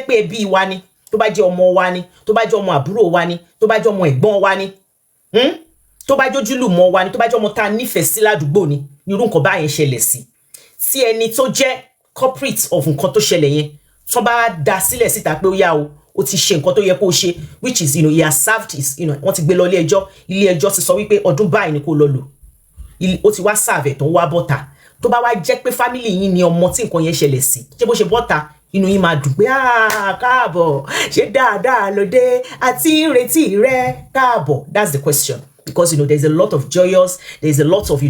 pé ẹbí wa ni, tó bá jẹ́ ọmọ wa ni, tó bá jẹ́ ọmọ àbúrò wa ni, tó bá jẹ́ ọmọ ẹ̀gbọ́n wa ni, tó bá jẹ́ ojúlùmọ̀ wa ni, tó bá jẹ́ ọmọ tá nífẹ̀ẹ́ sí ládùúgbò ni, irú nǹkan báyẹn ṣẹlẹ̀ sí. Tí ẹni tó jẹ́ culprit of nǹkan tó ṣẹlẹ̀ yẹn, tó bá dá sílẹ̀ síta pé ó yá o, ó ti ṣe nǹkan tó yẹ kó ṣe, which is, he has served his, wọ́n ti gbé lọ ilé ẹjọ́ ti sọ wípé ọdún báyìí ni kó lọ lò. Ó ti wá serve tó ń wá bọ́ta. Tó bá wá jẹ́ pé family yín ni ọmọ tí nǹkan yẹn ṣẹlẹ̀ sí, ṣé bó ṣe bọ́ta, inú yín máa dùn pé káàbọ̀, ṣé dáadáa ló dé, àti ìrètí rẹ káàbọ̀. That's the question. Because, there's a lot of joyous, there's a lot of,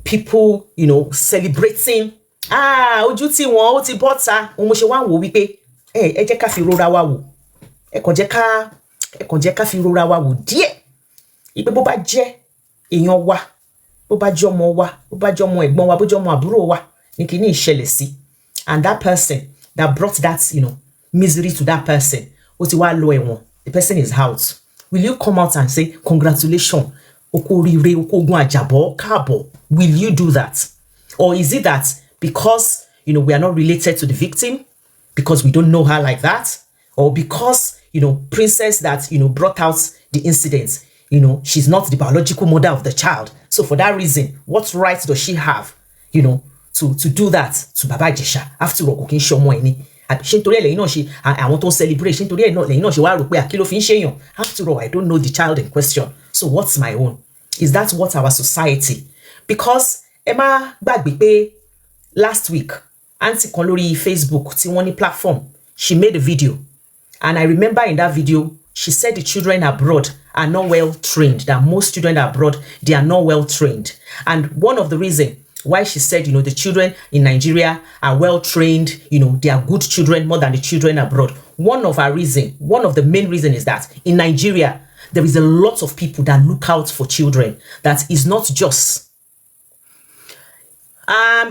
people, celebrating. Ojú tí wọn, ó ti bọ́ta. Mo ṣe wá wò wípé, ẹ jẹ́ ká fi rora wa wò. Ẹ kàn jẹ́ ká fi rora wa wò díẹ̀. Ìpé bó bá jẹ́ èèyàn wa, bó bá jẹ́ ọmọ wa, bó bá jẹ́ ọmọ ẹ̀gbọ́n wa, bó jẹ́ ọmọ àbúrò wa, ní kíní ìṣẹ̀lẹ̀ sí. And that person that brought that, misery to that person, ó ti wá lọ ẹ̀wọ̀n. The person is out. Will you come out and say, congratulations, oko rire, oko ogun àjàbọ́, káàbọ̀? Will you do that? Or is it that because, we are not related to the victim, because we don't know her like that, or because, princess that, brought out the incident, she's not the biological mother of the child. So for that reason, what right does she have, to do that to Baba Ijesha? After all, kò kí ń ṣe ọmọ ẹni. Ṣé nítorí lẹ́yìn náà ṣe àwọn tó ń celebrate, ṣé nítorí lẹ́yìn náà ṣe wá rò pé kí ló fi ń ṣèyàn? After all, I don't know the child in question. So what's my own? Is that what our society? Because ẹ má gbàgbé pé last week, auntie kan lórí Facebook tí wọ́n ní platform, she made a video. And I remember in that video, she said the children abroad are not well trained, that most children abroad, they are not well trained. And one of the reasons why she said, the children in Nigeria are well trained, they are good children more than the children abroad. One of the main reasons is that in Nigeria, there is a lot of people that look out for children. That is not just.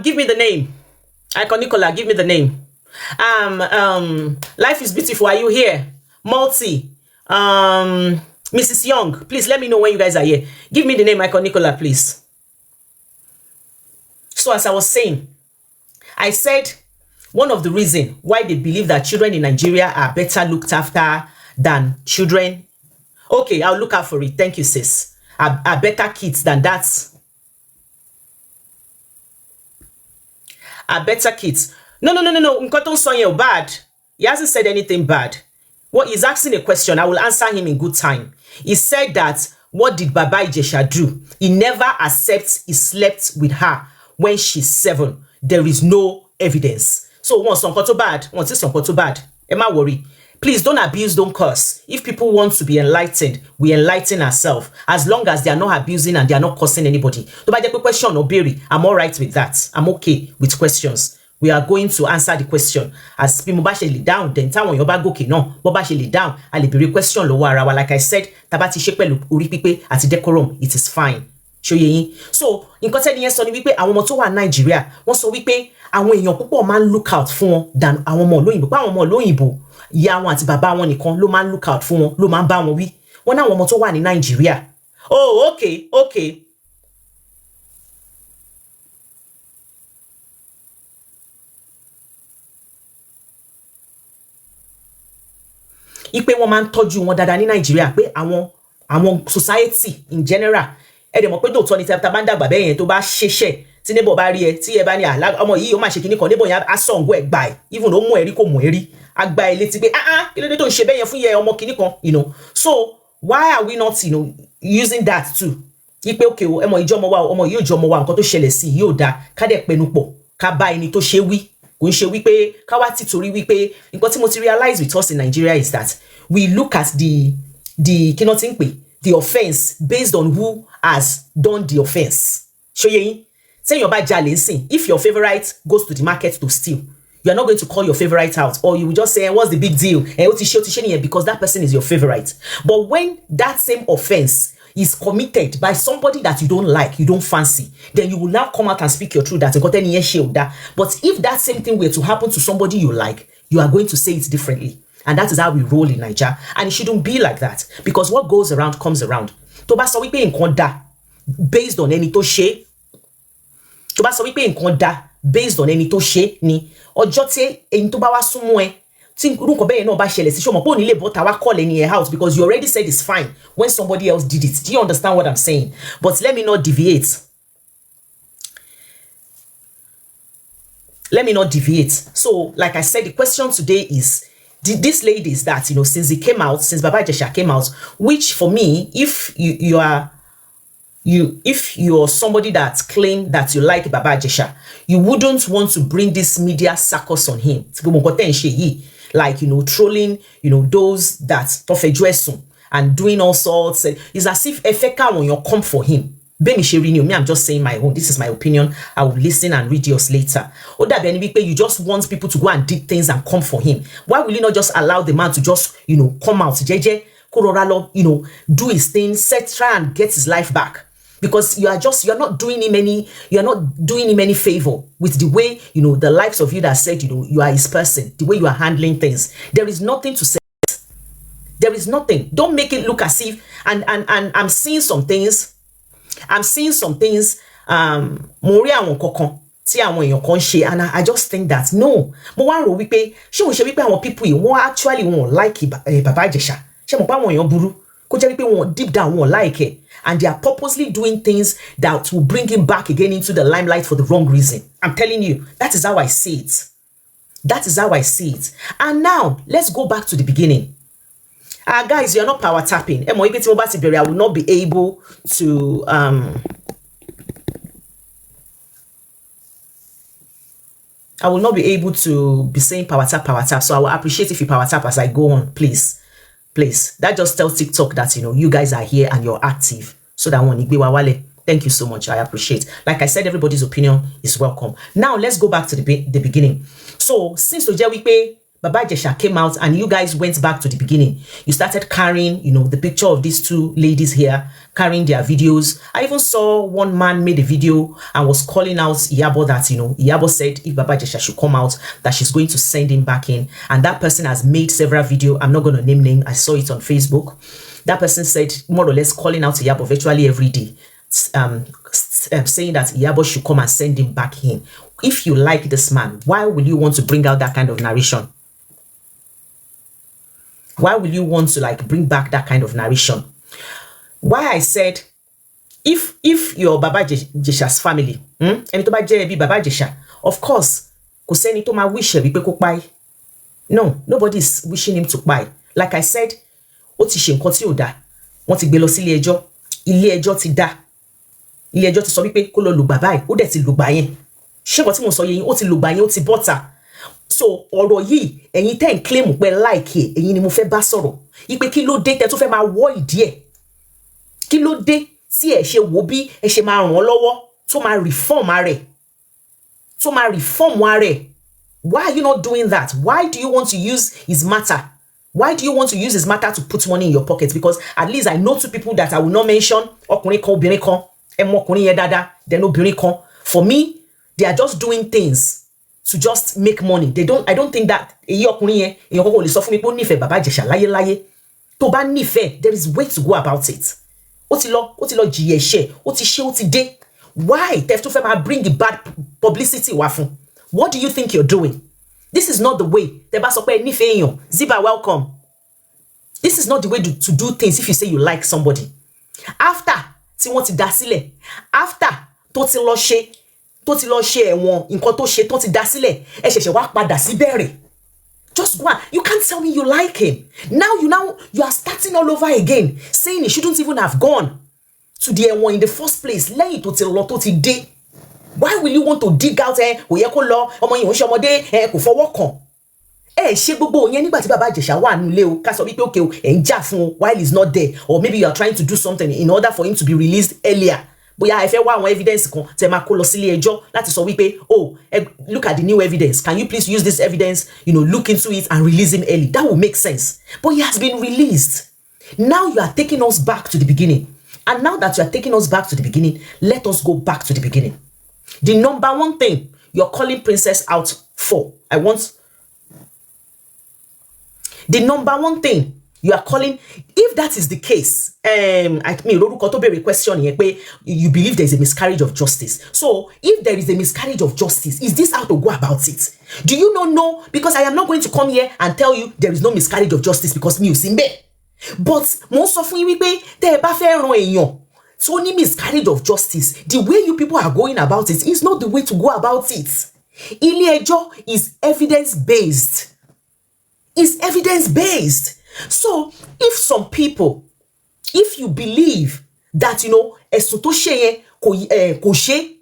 Give me the name. Icon Nicola, give me the name. Life is Beautiful, are you here? Multi. Mrs. Young, please let me know when you guys are here. Give me the name, Icon Nicola, please. So as I was saying, I said one of the reasons why they believe that children in Nigeria are better looked after than children. Okay, I'll look out for it. Thank you, sis. Are better kids than that. Are better kids. No. Nkoton Sonye bad. He hasn't said anything bad. Well, he's asking a question. I will answer him in good time. He said that, what did Baba Ijesha do? He never accepts he slept with her when she's 7. There is no evidence. So once something too bad, once it's something too bad, Emma worry. Please don't abuse, don't curse. If people want to be enlightened, we enlighten ourselves. As long as they are not abusing and they are not cursing anybody. To buy the question or berry, I'm all right with that. I'm okay with questions. We are going to answer the question. As people actually down, then time your bag okay, no, but actually down, I'll be question low. Like I said, tabati shepelu uri pipe at decorum, it is fine. Show ye. So, in content yes, on wípé àwọn ọmọ tó wà Nigeria, wọ́n sọ wípé àwọn èèyàn púpọ̀ máa ń look out fún wọn than àwọn ọmọ olóyìnbó. Pa àwọn ọmọ olóyìnbó, ìyá wọn àti bàbá wọn nìkan ló máa ń look out fún wọn, ló máa ń bá wọn wí. Wọ́n náà àwọn ọmọ tó wà ní Nigeria. Oh, okay. Ipe wọ́n máa ń tọ́jú wọn dáadáa ní Nigeria pé àwọn society in general ẹ dẹ̀ mọ̀ pé dòótọ́ ni tá bá ń dàgbà bẹ́ẹ̀ yẹn tó bá ṣeṣẹ̀ tí neighbor bá rí ẹ tí ẹ bá ní ọmọ yìí ó máa ṣe kíní kan neighbor yẹn á sọ̀ǹgó ẹ̀ gbà ẹ̀ even ó mú ẹ̀rí kò mú ẹ̀rí á gba ẹ̀ létí pé kí ló dé tó ń ṣe bẹ́ẹ̀ yẹn fún yẹ ọmọ kíní kan so why are we not using that too? Ipe okay o ọmọ ìjọ ọmọ wa ọmọ yìí ò jọ ọmọ wa nǹkan tó ṣẹlẹ̀ sí yìí ò dáa ká dẹ̀ pẹnu pọ̀ ká bá ẹni tó ṣe wí kò ń ṣe wípé ká wá tìtorí wípé nǹkan tí mo ti realize with us in Nigeria is that we look at the kí náà ti ń pè the offense based on who has done the offense. Show ye, say your bad jalè nsìn. If your favorite goes to the market to steal, you are not going to call your favorite out, or you will just say, what's the big deal? Because that person is your favorite. But when that same offense is committed by somebody that you don't like, you don't fancy, then you will now come out and speak your truth. But if that same thing were to happen to somebody you like, you are going to say it differently. And that is how we roll in Nigeria. And it shouldn't be like that. Because what goes around comes around. Tó bá sọ wípé nǹkan dá based on ẹni tó ṣe. Tó bá sọ wípé nǹkan dá based on ẹni tó ṣe ni. Ọjọ́ tí ẹni tó bá wá súnmọ́ ẹ Think no ba shele si show mo po ni le but our call in your house because you already said it's fine when somebody else did it. Do you understand what I'm saying? But let me not deviate. Let me not deviate. So, like I said, the question today is, did these ladies that, you know, since it came out, since Baba Ijesha came out, which for me, if you're somebody that claim that you like Baba Ijesha, you wouldn't want to bring this media circus on him. Like, you know, trolling, you know, those that and doing all sorts. It's as if Efeka when you come for him. Me, I'm just saying my own. This is my opinion. I will listen and read yours later. You just want people to go and dig things and come for him. Why will you not just allow the man to just, you know, come out, JJ, you know, do his thing, try and get his life back? Because you're not doing him any favor with the way, you know, the likes of you that said, you know, you are his person, the way you are handling things. There is nothing to say. There is nothing. Don't make it look as if, and I'm seeing some things. Moria won kokon tí àwọn èèyàn kan ṣe, and I just think that no. Mo wá rò wípé ṣé ó ṣe wípé àwọn people yìí wọ́n actually wọ́n like Baba Ijesha. Ṣé mo pa àwọn èèyàn burú kó jẹ́ wípé wọ́n deep down wọ́n like it, and they are purposely doing things that will bring him back again into the limelight for the wrong reason. I'm telling you, that is how I see it. That is how I see it. And now let's go back to the beginning. Guys, you're not power tapping. I will not be able to I will not be able to be saying power tap. So I will appreciate if you power tap as I go on, please. Please. That just tells TikTok that, you know, you guys are here and you're active. So that one, thank you so much. I appreciate. Like I said, everybody's opinion is welcome. Now let's go back to the beginning. So since Ojewipe Baba Ijesha came out and you guys went back to the beginning, you started carrying, you know, the picture of these two ladies here, carrying their videos. I even saw one man made a video and was calling out Iyabo that, you know, Iyabo said if Baba Ijesha should come out, that she's going to send him back in. And that person has made several videos. I'm not going to name names. I saw it on Facebook. That person said more or less calling out Iyabo virtually every day, saying that Iyabo should come and send him back in. If you like this man, why will you want to bring out that kind of narration? Why will you want to like bring back that kind of narration? Why I said, if you're Baba Ijesha's family, and to be Baba Ijesha, of course, wish no, nobody is wishing him to buy. Like I said, ó ti ṣe nǹkan tí ò dá. Wọ́n ti gbé lọ sí ilé ẹjọ́ ti dá. Ilé ẹjọ́ ti sọ wípé kó lọ lùgbà báyìí, ó dẹ̀ ti lùgbà yẹn. Ṣé nǹkan tí mo sọ yẹn, ó ti lùgbà yẹn, ó ti bọ́ta. So ọ̀rọ̀ yìí, ẹ̀yin tẹ́ ń claim pé like ẹ̀, ẹ̀yin ni mo fẹ́ bá sọ̀rọ̀. Ipe kí ló dé tẹ́ tó fẹ́ máa wọ́ ìdí ẹ̀. Kí ló dé tí ẹ ṣe wò bí ẹ ṣe máa ràn lọ́wọ́ tó máa reform are. Tó máa reform are. Why are you not doing that? Why do you want to use his matter? Why do you want to use his matter to put money in your pocket? Because at least I know two people that I will not mention. Ọkùnrin kan, obìnrin kan. Ẹ mọ ọkùnrin yẹn dáadáa, then obìnrin kan. For me, they are just doing things to just make money. I don't think that èyí ọkùnrin yẹn, èyàn kọ́kọ́ lè sọ fún mi pé ó nífẹ̀ẹ́ Baba Ijesha láyé. Tó bá nífẹ̀ẹ́, there is way to go about it. Ó ti lọ jìyà ẹ̀ṣẹ̀, ó ti ṣe, ó ti dé. Why? Tẹ́ tó fẹ́ máa bring the bad publicity wá fún. What do you think you're doing? This is not the way. Tẹ́ bá sọ pé nífẹ̀ẹ́ èyàn, Ziba, welcome. This is not the way to do things if you say you like somebody. After tí wọ́n ti dá sílẹ̀, after tó ti lọ ṣe ẹ̀wọ̀n, nǹkan tó ṣe tó ti dá sílẹ̀, ẹ ṣẹ̀ṣẹ̀ wá padà sí bẹ̀rẹ̀. Just go on. You can't tell me you like him. Now you are starting all over again, saying he shouldn't even have gone to the ẹ̀wọ̀n in the first place. Lẹ́yìn tó ti lọ tó ti dé. Why will you want to dig out kò yẹ kó lọ, ọmọ yìí ò ń ṣe ọmọdé, kò fọwọ́ kàn? Ṣé gbogbo yẹn nígbà tí Baba Ijesha wà nílé o, ká sọ wípé okay o, ẹ ń jà fún o while he's not there, or maybe you are trying to do something in order for him to be released earlier. Bóyá ẹ fẹ́ wá àwọn evidence kan tẹ́ máa kó lọ sílé ẹjọ́ láti sọ wípé oh, look at the new evidence. Can you please use this evidence, look into it and release him early? That will make sense. But he has been released. Now you are taking us back to the beginning. And now that you are taking us back to the beginning, let us go back to the beginning. The number one thing you're calling Princess out for, the number one thing You are calling, if that is the case, I mean, lórúkọ tó béèrè question yẹn pé you believe there is a miscarriage of justice. So if there is a miscarriage of justice, is this how to go about it? Do you not know? Because I am not going to come here and tell you there is no miscarriage of justice because mi ò sí ńbẹ̀. But mo sọ fún yín wípé tẹ́ ẹ bá fẹ́ ran èèyàn tó ní miscarriage of justice, the way you people are going about it is not the way to go about it. Ilé ẹjọ́ is evidence based. It's evidence based. So if some people, if you believe that, you know, ẹ̀sùn tó ṣe yẹn kò ṣe,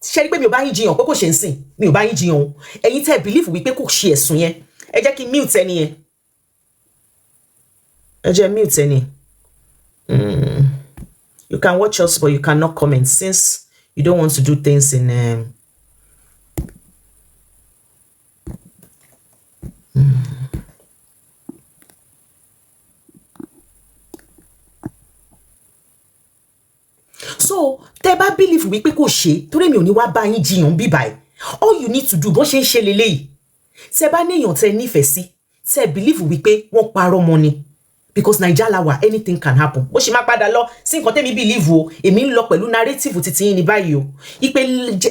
ṣe rí pé mi ò bá yín jiyàn pé kò ṣe ń sìn, mi ò bá yín jiyàn, ẹ̀yin tẹ́ believe wípé kò ṣe ẹ̀sùn yẹn, ẹ jẹ́ kí mute ẹni yẹn, ẹ jẹ́ mute ẹni. You can watch us but you cannot comment since you don't want to do things in So, tẹ́ bá believe wípé kò ṣe, torí mi ò ní wá bá yín jiyàn bí báyìí. All you need to do, bó ṣe ń ṣe lélẹ́yìí. Tẹ́ bá néèyàn tẹ́ nífẹ̀ẹ́ sí, tẹ́ believe wípé wọ́n parọ́ mọ́ ni. Because Naija la wà, anything can happen. Bó ṣe máa padà lọ sí nǹkan tẹ́mi believe o, èmi ń lọ pẹ̀lú narrative titi yín ní báyìí o. Ipe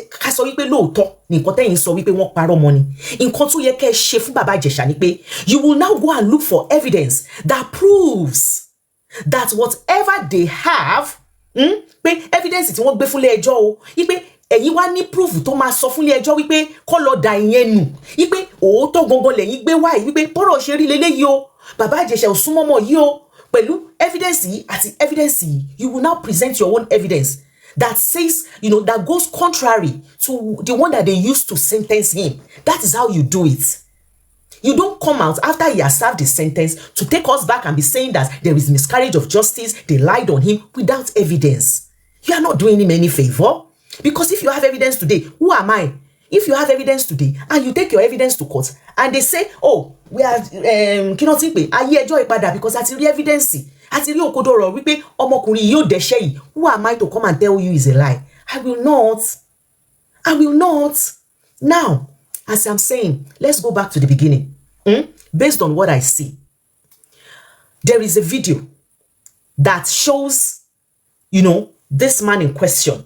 ká sọ wípé lóòótọ́ ni nǹkan tẹ́yin sọ wípé wọ́n parọ́ mọ́ ni. Nǹkan tó yẹ kẹ́ ṣe fún bàbá Ìjẹ̀ṣà ni pé you will now go and look for evidence that proves that whatever they have, pé evidence tí wọ́n gbé fúnlé ẹjọ́ o, wípé ẹ̀yin wá ní proof tó máa sọ fúnlé ẹjọ́ wípé kó lọ da ìyẹn nù, wípé òótọ́ gangan lẹ́yìn gbé wá yìí, wípé bọ́rọ̀ ṣe rí leléyìí o, bàbá Ìjẹ̀ṣà ò súnmọ́ mọ́ yìí o, pẹ̀lú evidence yìí àti evidence yìí, you will now present your own evidence that says, you know, that goes contrary to the one that they used to sentence him. That is how you do it. You don't come out after he has served the sentence to take us back and be saying that there is miscarriage of justice, they lied on him without evidence. You are not doing him any favor. Because if you have evidence today, who am I? If you have evidence today and you take your evidence to court and they say, oh, we are because I see evidence, I see wípé ọmọkùnrin yóò dẹ́ṣẹ̀ yìí, who am I to come and tell you is a lie? I will not. I will not. Now, as I'm saying, let's go back to the beginning. Based on what I see, there is a video that shows, you know, this man in question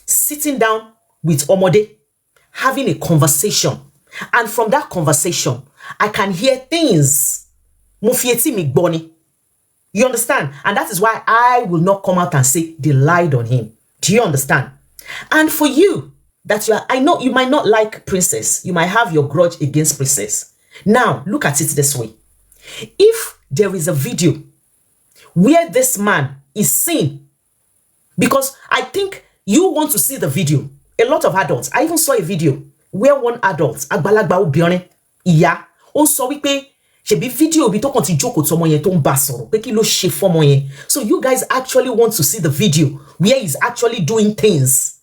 sitting down with Omode, having a conversation. And from that conversation, I can hear things. Mufieti mi gboni. You understand? And that is why I will not come out and say they lied on him. Do you understand? And for you, that you are, I know you might not like Princess. You might have your grudge against Princess. Now, look at it this way. If there is a video where this man is seen, because I think you want to see the video. A lot of adults, I even saw a video where one adult, àgbàlagbà obìnrin, ìyá, ó sọ wípé ṣebí video bí tó kàn ti jókòó tọmọ yẹn tó ń bá sọ̀rọ̀ pé kí ló ṣe fọ́mọ yẹn. So you guys actually want to see the video where he's actually doing things.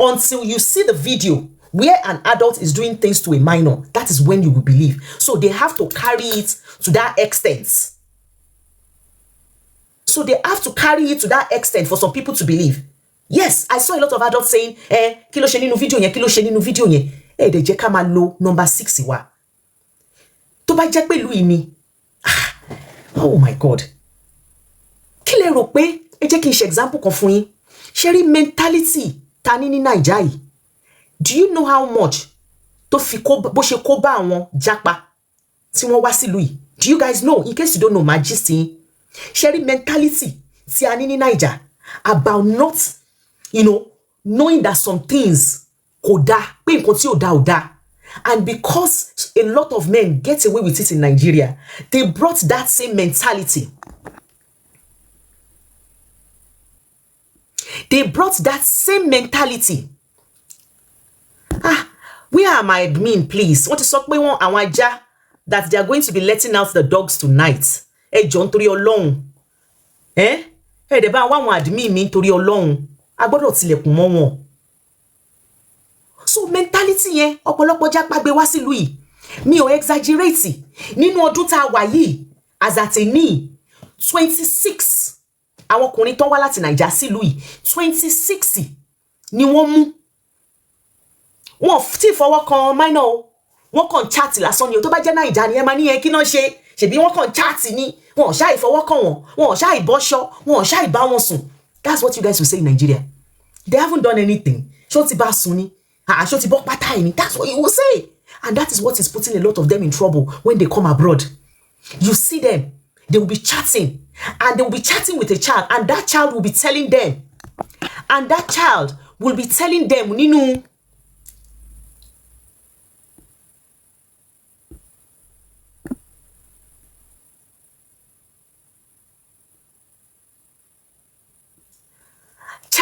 Until you see the video where an adult is doing things to a minor, that is when you will believe. So they have to carry it to that extent. So they have to carry it to that extent for some people to believe. Yes, I saw a lot of adults saying, kí ló ṣe nínú video yẹn, kí ló ṣe nínú video yẹn. De jẹ́ ká máa lo number 6 wa. Tó bá jẹ́ Pelu ni. Oh my God. Kí lẹ rò pé, ẹ jẹ́ kí n ṣe example kan fún yín. Ṣé rí mentality ta ní Naija yìí. Do you know how much tó fi kó bó ṣe kó bá àwọn japa tí wọ́n wá sílùú yìí? Do you guys know? In case you don't know, my gist yín. Ṣé rí mentality tí a ní Naija about not, you know, knowing that some things kò dá, pé nǹkan tí ò dá ò dá. And because a lot of men get away with it in Nigeria, they brought that same mentality. They brought that same mentality. Where are my admin, please? What is sọ pé wọ́n àwọn ajá that they are going to be letting out the dogs tonight? Jọ̀ọ́ nítorí Ọlọ́run. De bá wá àwọn admin mi nítorí Ọlọ́run. A gbọ́dọ̀ tilẹ̀kùn mọ́ wọn. So mentality yẹn ọ̀pọ̀lọpọ̀ jápa gbé wá sílùú yìí. Mi ò exaggerate. Nínú ọdún tá wà yìí, as at ní 26 àwọn ọkùnrin tó wá láti Naija sílùú yìí, 26 ni wọ́n mú. Wọ́n ti fọwọ́ kan minor o. Wọ́n kàn chat lásán ni o. Tó bá jẹ́ Naija ni ẹ máa ní ẹ kí náà ṣe. Ṣebí wọ́n kàn chat ni. wọn ṣáì fọwọ́ kàn wọ́n, wọn ṣáì bọ́ṣọ́, wọn ṣáì bá wọn sùn. That's what you guys will say in Nigeria. They haven't done anything. Ṣó ti bá sùn ni? Ṣó ti bọ́ pátá ni? That's what you will say. And that is what is putting a lot of them in trouble when they come abroad. You see them, they will be chatting, and they will be chatting with a child, and that child will be telling them, nínú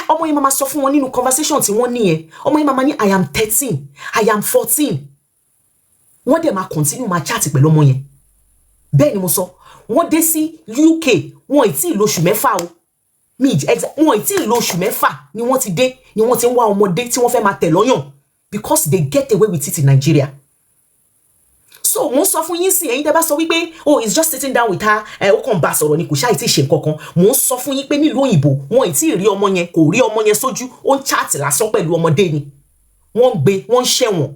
ọmọ yìí máa sọ fún wọn nínú conversation tí wọ́n ní yẹn. Ọmọ yìí máa ní I am 13, I am 14. Wọ́n dẹ̀ máa continue máa chat pẹ̀lú ọmọ yẹn. Bẹ́ẹ̀ ni mo sọ. Wọ́n dé sí UK, wọ́n ì tí ì lo oṣù mẹ́fà o. Wọ́n ì tí ì lo oṣù mẹ́fà ni wọ́n ti dé, ni wọ́n ti ń wá ọmọdé tí wọ́n fẹ́ máa tẹ̀ lọ́yàn, because they get away with it in Nigeria. So mo sọ fún yín sí ẹ̀yin tẹ́ bá sọ wípé oh he's just sitting down with her, ó kàn bá sọ̀rọ̀ ni kò ṣáà tí ṣe nǹkankan. Mo sọ fún yín pé nílùú òyìnbó wọ́n ì tí ì rí ọmọ yẹn, kò rí ọmọ yẹn sójú, ó ń chat lásán pẹ̀lú ọmọdé ni. Wọ́n gbé, wọ́n ṣẹ̀wọ̀n.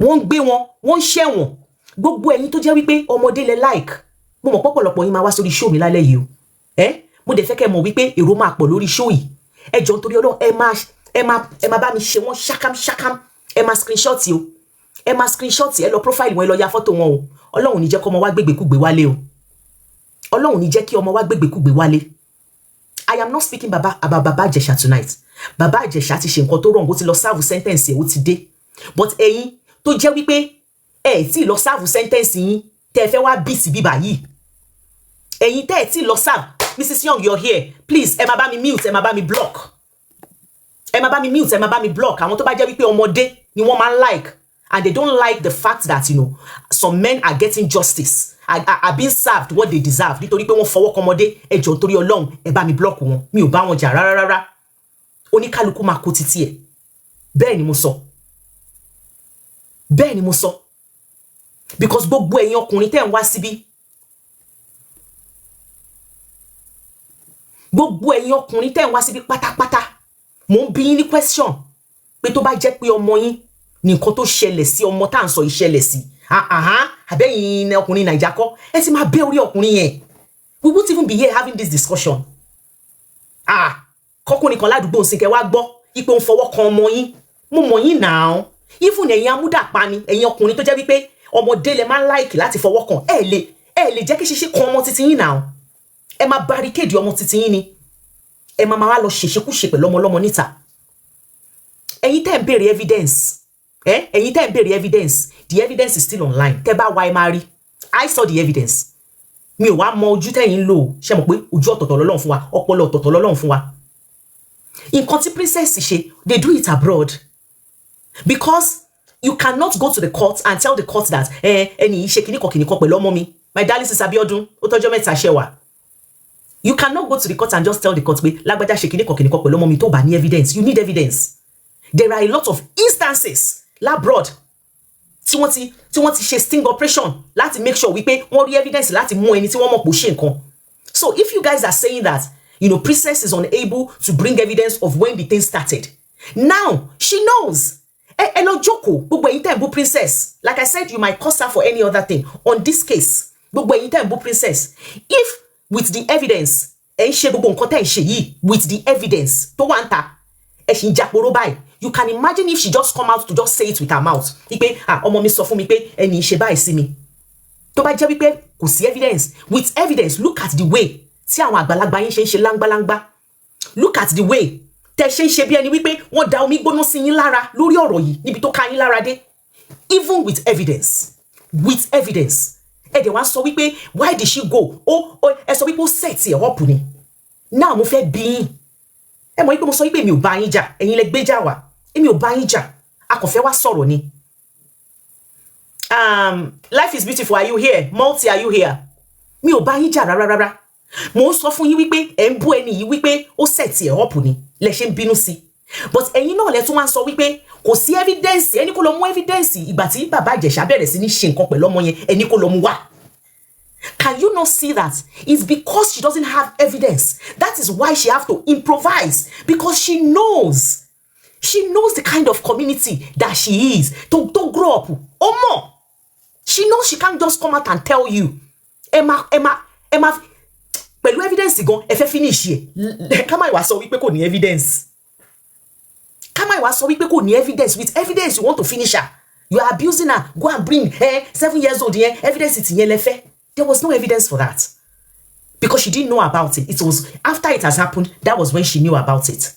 Wọ́n gbé wọn, wọ́n ṣẹ̀wọ̀n. Gbogbo ẹ̀yin tó jẹ́ wípé ọmọdé lẹ like. Mo mọ̀ pọ̀pọ̀lọpọ̀ yín máa wá sórí show mi lálẹ́ yìí o. Mo dẹ̀ fẹ́ kẹ́ mọ̀ wípé èrò máa pọ̀ lórí show yìí. Ẹ jọ̀ọ́ nítorí Ọlọ́run ẹ máa bá mi ṣe wọ́n ṣákám. Ẹ máa screenshot o. Ẹ máa screenshot, ẹ lọ profile wọn, ẹ lọ ya photo wọn o. Ọlọ́run ní jẹ́ kí ọmọ wa gbégbékúgbé wálé o. Ọlọ́run ní jẹ́ kí ọmọ wa gbégbékúgbé wálé. I am not speaking about Baba Ijesha tonight. Baba Ijesha ti ṣe nǹkan tó wrong, ó ti lọ serve sentence ẹ̀, ó ti dé. But ẹ̀yin tó jẹ́ wípé tí lọ serve sentence yín tẹ́ fẹ́ wá beat bíbá yìí. Ẹ̀yin tẹ́ tí lọ serve. Mrs. Young, you're here. Please, ẹ má bá mi mute, ẹ má bá mi block. Ẹ má bá mi mute, ẹ má bá mi block. Àwọn tó bá jẹ́ wípé ọmọdé ni wọ́n máa like, and they don't like the fact that, you know, some men are getting justice, are being served what they deserve. Nítorí pé wọ́n fọwọ́ kọmọdé, ẹ jọ̀ọ́ torí Ọlọ́run, ẹ bá mi block wọn. Mi ò bá wọn jà rárá. Oníkálukú máa kó títí ẹ̀. Bẹ́ẹ̀ ni mo sọ. Bẹ́ẹ̀ ni mo sọ. Because gbogbo ẹ̀yin ọkùnrin tẹ́ ń wá síbí. Gbogbo ẹ̀yin ọkùnrin tẹ́ ń wá síbí pátápátá. Mo ń bi yín ní question pé tó bá jẹ́ pé ọmọ yín ní nǹkan tó ṣẹlẹ̀ sí ọmọ tá ń sọ ìṣẹ̀lẹ̀ sí. Àbẹ́yìn ọkùnrin Naija kọ́. Ẹ ti máa bẹ́ orí ọkùnrin yẹn. We won't even be here having this discussion. Kọ́kùnrin kan ládùúgbò ń sin kẹ́ wá gbọ́ ipò ń fọwọ́ kan ọmọ yín. Mo mọ̀ yín now. Even ẹ̀yin amúdàpá ni, ẹ̀yin ọkùnrin tó jẹ́ wípé ọmọdé lẹ máa like láti fọwọ́ kan. Ẹ lè jẹ́ kí ṣíṣe kan ọmọ títí yín now. Ẹ máa barricade ọmọ títí yín ni. Ẹ máa wá lọ ṣèṣekúṣe pẹ̀lú ọmọ níta. Ẹ̀yin tẹ́ ń béèrè evidence. Ẹ̀yin tẹ́ ń béèrè evidence. The evidence is still online. Tẹ́ bá wá ẹ máa rí. I saw the evidence. Mi ò wá mọ ojú tẹ́yin lò. Ṣé mọ̀ pé ojú ọ̀tọ̀ọ̀tọ̀ lọ́lọ́run fún wa, ọpọlọ ọ̀tọ̀ọ̀tọ̀ lọ́lọ́run fún wa. Nǹkan tí princess ṣe, they do it abroad. Because you cannot go to the court and tell the court that ẹni yìí ṣe kíníkan pẹ̀lú ọmọ mi. My darling Sister Abiodun, ó tọ́jọ́ mẹ́ta ṣẹ́ wà. You cannot go to the court and just tell the court pé lágbájá ṣe kíníkan pẹ̀lú ọmọ mi tó bá ní evidence. You need evidence. There are a lot of instances labroad tí wọ́n ti ṣe sting operation láti make sure wípé wọ́n rí evidence láti mú ẹni tí wọ́n mọ̀ pé ó ṣe nǹkan. So if you guys are saying that, you know, princess is unable to bring evidence of when the thing started, now she knows. Ẹ lọ jókòó, gbogbo ẹ̀yin tẹ́ ń bú princess. Like I said, you might cost her for any other thing. On this case, gbogbo ẹ̀yin tẹ́ ń bú princess. If with the evidence, ẹ ń ṣe gbogbo nǹkan tẹ́ ń ṣe yìí with the evidence tó wà ń ta, ẹ ṣì ń jàporó báyìí. You can imagine if she just come out to just say it with her mouth. Wípé ọmọ mi sọ fún mi pé ẹni ṣe báyìí sí mi. Tó bá jẹ́ wípé kò sí evidence. With evidence, look at the way tí àwọn àgbàlagbà yín ṣe ń ṣe láńgbáláńgbá. Look at the way tẹ́ ṣe ń ṣe bí ẹni wípé wọ́n da omi gbóná sí yín lára lórí ọ̀rọ̀ yìí níbi tó ká yín lára dé. Even with evidence. With evidence. Ẹ dẹ̀ wá sọ wípé why did she go? Ẹ sọ wípé ó set ẹ̀ up ni. Now mo fẹ́ bí yín. Ẹ mọ̀ wípé mo sọ wípé mi ò bá yín jà, ẹ̀yin lẹ gbé jà wá. Èmi ò bá yín jà. A kò fẹ́ wá sọ̀rọ̀ ni. Life is beautiful. Are you here? Multi, are you here? Mi ò bá yín jà rárá. Mo sọ fún yín wípé ẹ ń bú ẹni yìí wípé ó set ẹ̀ up ni. Lẹ ṣe ń bínú sí. But ẹ̀yin náà lẹ tún wá sọ wípé kò sí evidence. Ẹni kó lọ mú evidence ìgbà tí Baba Ijesha bẹ̀rẹ̀ sí ní ṣe nǹkan pẹ̀lú ọmọ yẹn, ẹni kó lọ mú wá. Can you not see that? It's because she doesn't have evidence. That is why she have to improvise. Because she knows the kind of community that she is. To grow up. Or more. She knows she can't just come out and tell you, Emma, pẹ̀lú evidence gan, ẹ fẹ́ finish here. Kama ìwà sọ wípé kò ní evidence. Kama ìwà sọ wípé kò ní evidence. With evidence, you want to finish her. You are abusing her. Go and bring 7 years old here. Evidence it's in lefe. There was no evidence for that. Because she didn't know about it. It was after it has happened, that was when she knew about it.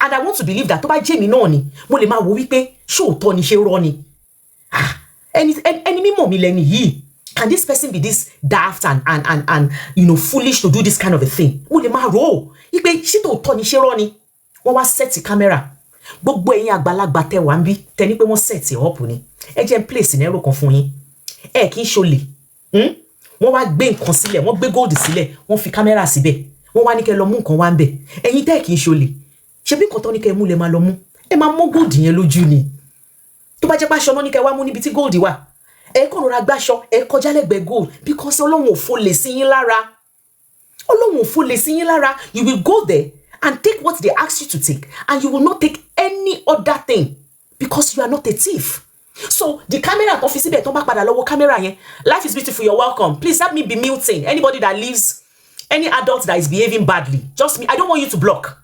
And I want to believe that tó bá jẹ́ mi náà ni, mo lè máa wò wípé ṣé òótọ́ ni ṣé irọ́ ni. Ẹni mímọ̀ mi lẹ́ni yìí. Can this person be this daft and foolish to do this kind of a thing? Mo lè máa rò ó. Wípé ṣé òótọ́ ni ṣé irọ́ ni. Wọ́n wá set camera. Gbogbo ẹ̀yin àgbàlagbà tẹ́ wà ńbí, tẹ́ ní pé wọ́n set up ni. Ẹ jẹ́ n place scenario kan fún yín. Ẹ kì í ṣolè. Wọ́n wá gbé nǹkan sílẹ̀, wọ́n gbé gold sílẹ̀, wọ́n fi camera síbẹ̀. Wọ́n wá ní kẹ́ lọ mú nǹkan wá ńbẹ̀. Ẹ̀yin tẹ́ kì í ṣolè. Ṣebí nǹkan tó ní kẹ́ mú lẹ máa lọ mú. Ẹ máa mú gold yẹn lójú ni. Tó bá jẹ́ pé aṣọ náà ní kẹ́ wá mú níbi tí gold wà. Ẹ kò rọra gbáṣọ, ẹ kọjá lẹ́gbẹ̀ẹ́ gold because Ọlọ́run ò fọlẹ̀ sí yín lára. Ọlọ́run ò fọlẹ̀ sí yín lára. You will go there and take what they ask you to take, and you will not take any other thing because you are not a thief. So the camera tó fi síbẹ̀ tó bá padà lọ́wọ́ camera yẹn. Life is beautiful, you're welcome. Please help me be muting anybody that leaves, any adult that is behaving badly. Just me. I don't want you to block.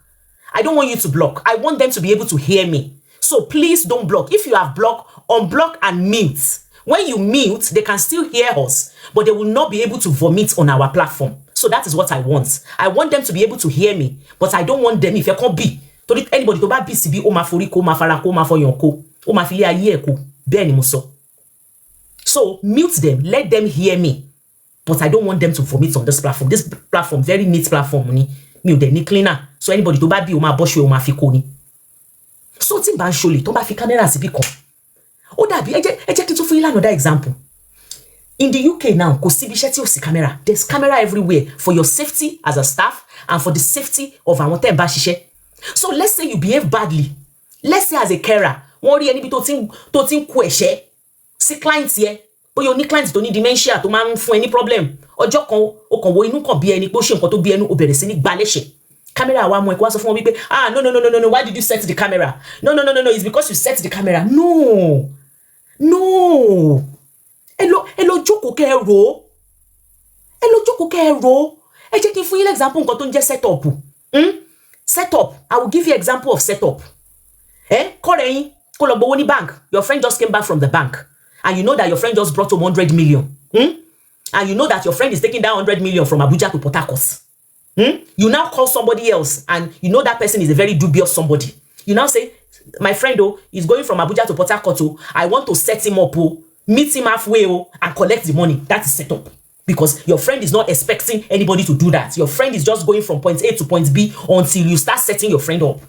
I don't want you to block. I want them to be able to hear me. So please don't block. If you have blocked, unblock and mute. When you mute, they can still hear us, but they will not be able to vomit on our platform. So that is what I want. I want them to be able to hear me, but I don't want them, if you can't be, to anybody to ba BCB, o ma foriko, o ma farako, o ma foyonko, o ma fili aye eko, beni muso. So mute them, let them hear me, but I don't want them to vomit on this platform. This platform, very neat platform, ni de ni cleaner. So anybody to ba bi, o ma bosho, o ma fiko ni. So tin ba shole, to ba fi camera si bi kon. O dabi, eje ki tu fun another example. In the UK now, kò sí bí iṣẹ́ tí ò sí camera. There's camera everywhere for your safety as a staff and for the safety of àwọn tẹ́ bá ṣiṣẹ́. So let's say you behave badly. Let's say as a carer, wọ́n rí ẹni bí tó ti ń kú ẹ̀ṣẹ̀ sí client yẹ. Bóyá o ní client tó ní dementia tó máa ń fún ẹni problem. Ọjọ́ kan o kàn wo inú kan bí ẹni pé ó ṣe nǹkan tó bí ẹnu, o bẹ̀rẹ̀ sí ní gbá lẹ́ṣẹ̀. Camera wa mú ẹ kó wá sọ fún wọn wípé no, why did you set the camera? No, it's because you set the camera. No. Elo jókòó kẹ́ ro. Elo jókòó kẹ́ ro. Ẹ jẹ́ kí n fún yín example nǹkan tó ń jẹ́ setup. Setup. I will give you example of setup. Kọ́rẹ́ yín kó lọ gbowó ní bank. Your friend just came back from the bank, and you know that your friend just brought home 100 million. And you know that your friend is taking that 100 million from Abuja to Port Harcourt. You now call somebody else, and you know that person is a very dubious somebody. You now say, my friend is going from Abuja to Port Harcourt. I want to set him up. Meet him halfway and collect the money. That is set up. Because your friend is not expecting anybody to do that. Your friend is just going from point A to point B until you start setting your friend up.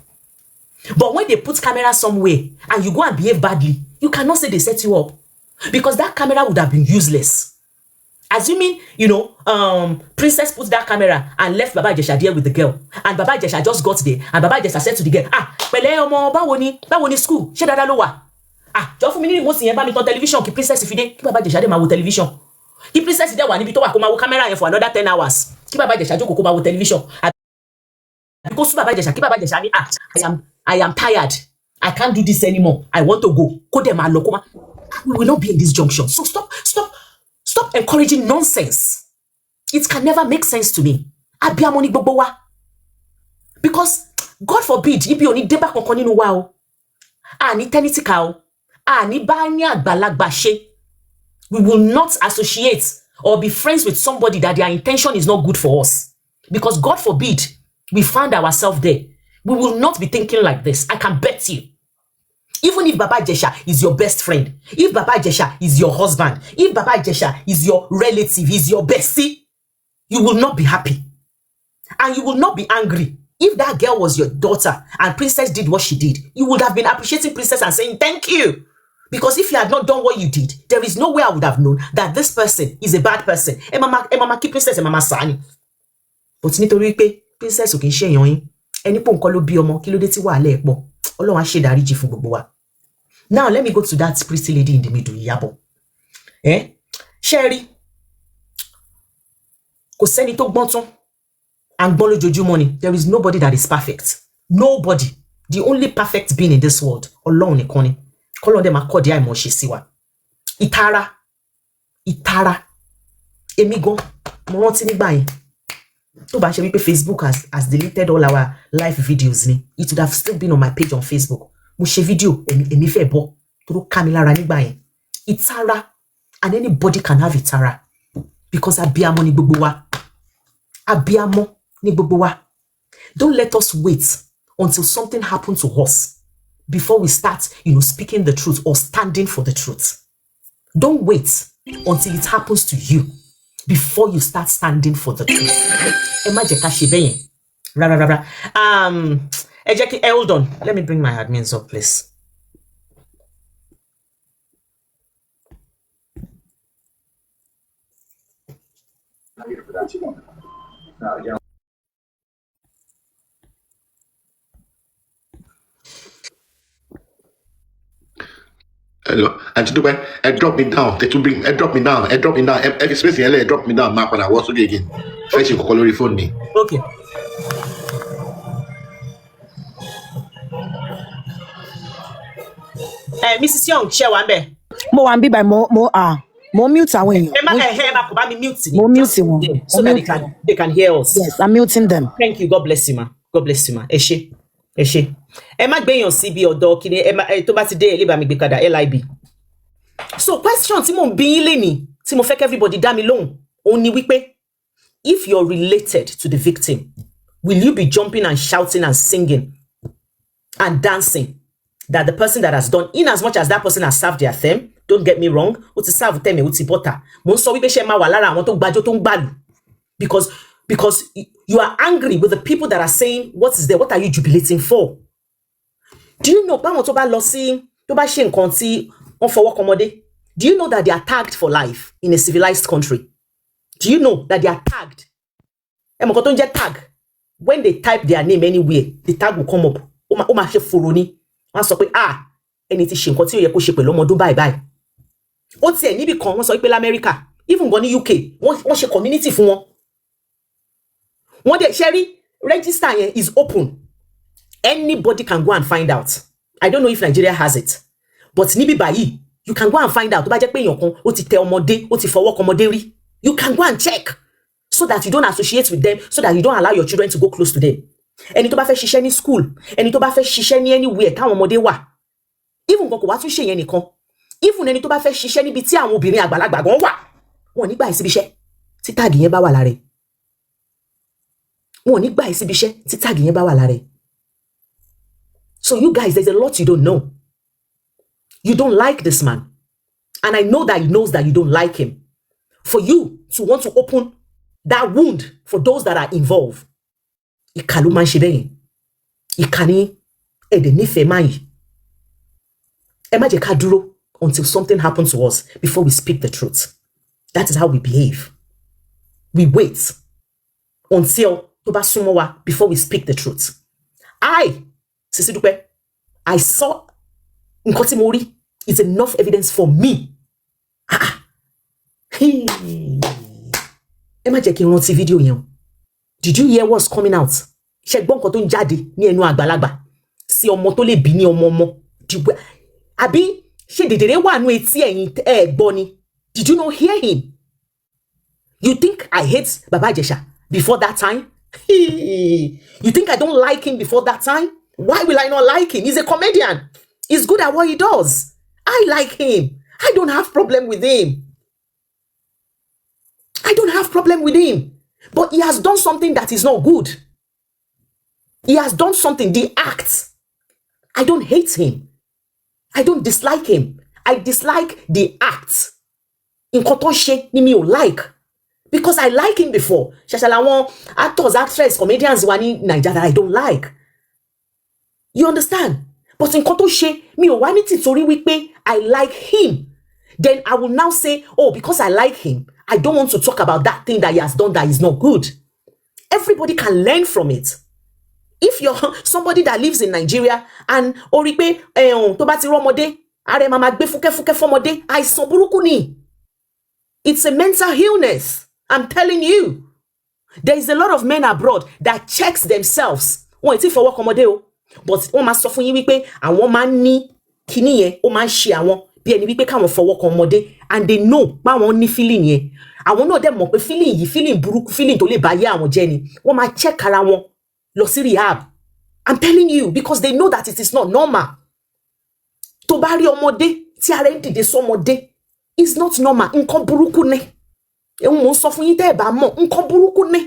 But when they put camera somewhere and you go and behave badly, you cannot say they set you up. Because that camera would have been useless. Assuming, Princess put that camera and left Baba Ijesha there with the girl. And Baba Ijesha just got there. And Baba Ijesha said to the girl, pẹ̀lẹ́ ọmọ, báwo ni school? Ṣé dáadáa ló wà? Jọ fún mi ní remote yẹn bá mi tan television kí Princess fi dé, kí Baba Ijesha dé máa wo television. Kí Princess dé wà níbi tó wà kó máa wo camera yẹn for another 10 hours. Kí Baba Ijesha jókòó kó máa wo television. Kó sú Baba Ijesha, kí Baba Ijesha ní, I am tired. I can't do this anymore. I want to go. Kó dẹ̀ máa lọ kó máa. We will not be in this junction. So stop encouraging nonsense. It can never make sense to me. Abiyamọ ni gbogbo wa. Because God forbid, ibi ò ní dé bá kankan nínú wa o. Àní tẹ́nítìkà o. Àní bá ní àgbàlagbà ṣe. We will not associate or be friends with somebody that their intention is not good for us. Because God forbid, we find ourselves there. We will not be thinking like this. I can bet you. Even if Baba Ijesha is your best friend, if Baba Ijesha is your husband, if Baba Ijesha is your relative, is your bestie, you will not be happy. And you will not be angry. If that girl was your daughter and Princess did what she did, you would have been appreciating Princess and saying, thank you. Because if you had not done what you did, there is no way I would have known that this person is a bad person. Mama keep Princess and Mama Sani. But nítorí pé Princess ò kì í ṣe èèyàn yín. Ẹni pò nǹkan ló bí ọmọ, kí ló dé tí wàhálà ẹ̀ pọ̀. Ọlọ́run á ṣe ìdáríjì fún gbogbo wa. Now let me go to that pretty lady in the middle, Iyabo. Sherry. Kò sẹ́ni tó gbọ́n tán. And gbọ́n lójoojúmọ́ ni. There is nobody that is perfect. Nobody. The only perfect being in this world. Ọlọ́run nìkan ni. Kọ́lọ́run dẹ̀ máa kọ́ di àìmọ̀ ṣe sí wa. Ìtara. ìtara. Èmi gan, mo rántí nígbà yẹn. Tó bá ṣe wípé Facebook has deleted all our live videos ni, it would have still been on my page on Facebook. Mo ṣe video, èmi fẹ́ bọ́, tó ká mi lára nígbà yẹn. Ìtara, and anybody can have ìtara, because abiyamọ ni gbogbo wa. Abiyamọ ni gbogbo wa. Don't let us wait until something happens to us before we start, speaking the truth or standing for the truth. Don't wait until it happens to you before you start standing for the truth. Ẹ má jẹ́ ká ṣe bẹ́ẹ̀ yẹn. Rárá. Ẹ jẹ́ kí, hold on. Let me bring my admins up, please. Hello, and to do drop me down. They to bring, drop me down. Every space here, drop me down. Map and I was again. First you call your phone me. Okay. Mrs. Young, share one be. Mo wan be by mo mute àwọn èèyàn. Ẹ mute me. Mo mute wọn. So that they can hear us. Yes, I'm muting them. Thank you. God bless you, ma. God bless you, ma. Ẹ ṣé. Ẹ má gbé yan sí bí ọ̀dọ̀ kíni tó bá ti dé ẹ lè bá mi gbé kadà LIB. So question tí mo bi yín leni, tí mo fẹ́ kí everybody dá mi lóhùn, ó ní wípé if you're related to the victim, will you be jumping and shouting and singing and dancing that the person that has done, in as much as that person has served their term, don't get me wrong, ó ti serve term ó ti bọ́ta. Mo ń sọ wípé ṣé máa wà lára àwọn tó gbàjọ́ tó ń gbàlù, because you are angry with the people that are saying, what is there? What are you jubilating for? Do you know, báwọn tó bá lọ sí, tó bá ṣe nǹkan tí wọ́n fọwọ́ kọmọdé, do you know that they are tagged for life in a civilized country? Do you know that they are tagged? Ẹ mọ̀ kan tó ń jẹ́ tag. When they type their name anywhere, the tag will come up. Ó máa ṣe fòrò ni. Wọ́n sọ pé, ẹni tí ṣe nǹkan tí ó yẹ kó ṣe pẹ̀lú ọmọ ọdún báyìí. Ó tiẹ̀ níbi kan wọ́n sọ pé l'Amẹ́ríkà, even gan ní UK, wọ́n ṣe community fún wọn. Wọ́n dẹ̀ ṣẹ́rí, register yẹn is open. Anybody can go and find out. I don't know if Nigeria has it. But níbi báyìí, you can go and find out. Tó bá jẹ́ pé èèyàn kan ó ti tẹ ọmọdé, ó ti fọwọ́ kọmọdé rí. You can go and check so that you don't associate with them, so that you don't allow your children to go close to them. Ẹni tó bá fẹ́ ṣiṣẹ́ ní school, ẹni tó bá fẹ́ ṣiṣẹ́ ní anywhere táwọn ọmọdé wà. Even kò wá tún ṣe yẹn nìkan. Even ẹni tó bá fẹ́ ṣiṣẹ́ níbi tí àwọn obìnrin àgbàlagbà gan wà. Wọ́n ní gbà ẹ́ síbi iṣẹ́ tí tag yẹn bá wà lára ẹ̀. Wọ́n ní gbà ẹ́ síbi iṣẹ́ tí tag yẹn bá wà lára ẹ̀. So you guys, there's a lot you don't know. You don't like this man. And I know that he knows that you don't like him. For you to want to open that wound for those that are involved. Ìkà ló máa ń ṣe bẹ́yẹn. Ìkà ni ẹ̀dẹ̀ nífẹ̀ẹ́ máa yìí. Ẹ má jẹ́ ká dúró until something happens to us before we speak the truth. That is how we behave. We wait until tó bá súnmọ́ wa before we speak the truth. Sisi Dupe, I saw nǹkan tí mo rí is enough evidence for me. Ẹ má jẹ́ kí n rántí fídíò yẹn. Did you hear what's coming out? Ṣé gbọ́ nǹkan tó ń jáde ní ẹnu àgbàlagbà sí ọmọ tó lè bí ní ọmọ. Àbí ṣé dèdèrè wà nú etí ẹ̀yin gbọ́ ni? Did you not hear him? You think I hate Baba Ijesha before that time? You think I don't like him before that time? Why will I not like him? He's a comedian. He's good at what he does. I like him. I don't have problem with him. I don't have problem with him. But he has done something that is not good. He has done something, the act. I don't hate him. I don't dislike him. I dislike the act. Nǹkan tó ṣe ni mi ò like. Because I like him before. Ṣàṣàlà àwọn actors, actresses, comedians wà ní Naija that I don't like. You understand? But nǹkan tó ṣe mi ò wá ní tìtorí wípé I like him. Then I will now say, because I like him, I don't want to talk about that thing that he has done that is not good. Everybody can learn from it. If you're somebody that lives in Nigeria and ó rí pé tó bá ti rọ́mọdé, ààrẹ máa gbé fúkẹ́fúkẹ́ fọ́mọdé, àìsàn burúkú ni. It's a mental illness. I'm telling you. There is a lot of men abroad that checks themselves. Wọ́n ti fọwọ́ kọmọdé o. But wọ́n máa sọ fún yín wípé àwọn máa ń ní kíní yẹn, ó máa ń ṣe àwọn bí ẹni wípé káwọn fọwọ́ kan ọmọdé, and they know báwọn ní feeling yẹn. Àwọn náà dẹ̀ mọ̀ pé feeling yìí, feeling burúkú, feeling tó lè bá yé àwọn jẹ́ ni. Wọ́n máa check ara wọn lọ sí rehab. I'm telling you, because they know that it is not normal. Tó bá rí ọmọdé tí ara ń dìde sọ́mọdé, it's not normal. Nǹkan burúkú ni. Mo ń sọ fún yín tẹ́ ẹ bá mọ̀, nǹkan burúkú ni.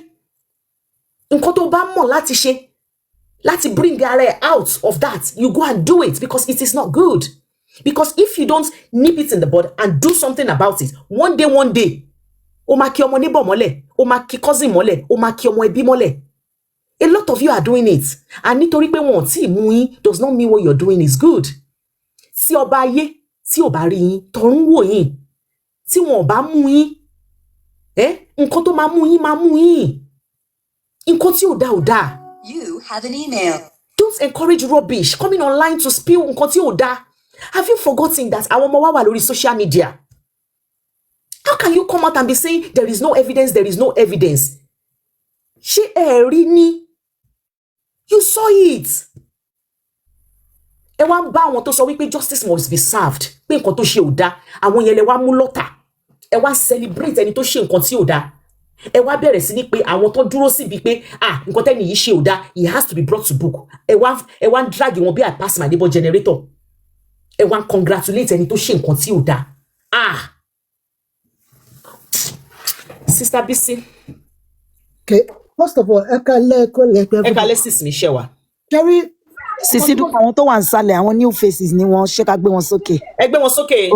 Nǹkan tó bá mọ̀ láti ṣe, láti bring ara ẹ out of that, you go and do it, because it is not good. Because if you don't nip it in the bud and do something about it, one day, o máa kí ọmọ neighbor mọ́lẹ̀, o máa kí cousin mọ́lẹ̀, o máa kí ọmọ ẹbí mọ́lẹ̀. A lot of you are doing it. And nítorí pé wọn tí mú yín does not mean what you're doing is good. Tí ọba ayé, tí ò bá rí yín, tọ̀run wò yín. Tí wọn ò bá mú yín, nǹkan tó máa mú yín. Nǹkan tí ò dá. You have an email. Don't encourage rubbish coming online to spill nǹkan tí ò dá. Have you forgotten that àwọn ọmọ wa wà lórí social media? How can you come out and be saying there is no evidence, there is no evidence? Ṣé ẹ rí ni? You saw it. Ẹ wá ń bá àwọn tó sọ wípé justice must be served. Pé nǹkan tó ṣe ò dá. Àwọn yẹn lẹ wá mú lọ́tà. Ẹ wá celebrate ẹni tó ṣe nǹkan tí ò dá. Ẹ wá bẹ̀rẹ̀ sí ní pé àwọn tó dúró síbi pé nǹkan tẹ́ni yìí ṣe ò dá. He has to be brought to book. Ẹ wá ń drag wọn bí I pass my neighbor generator. Ẹ wá ń congratulate ẹni tó ṣe nǹkan tí ò dá. Sister Bisi. Okay. First of all, ẹ kálẹ́ sis mi ṣe wà. Jerry, Sisi Dupe, àwọn tó wà nísàlẹ̀, àwọn new faces ni wọ́n ṣe ká gbé wọn sókè. Ẹ gbé wọn sókè,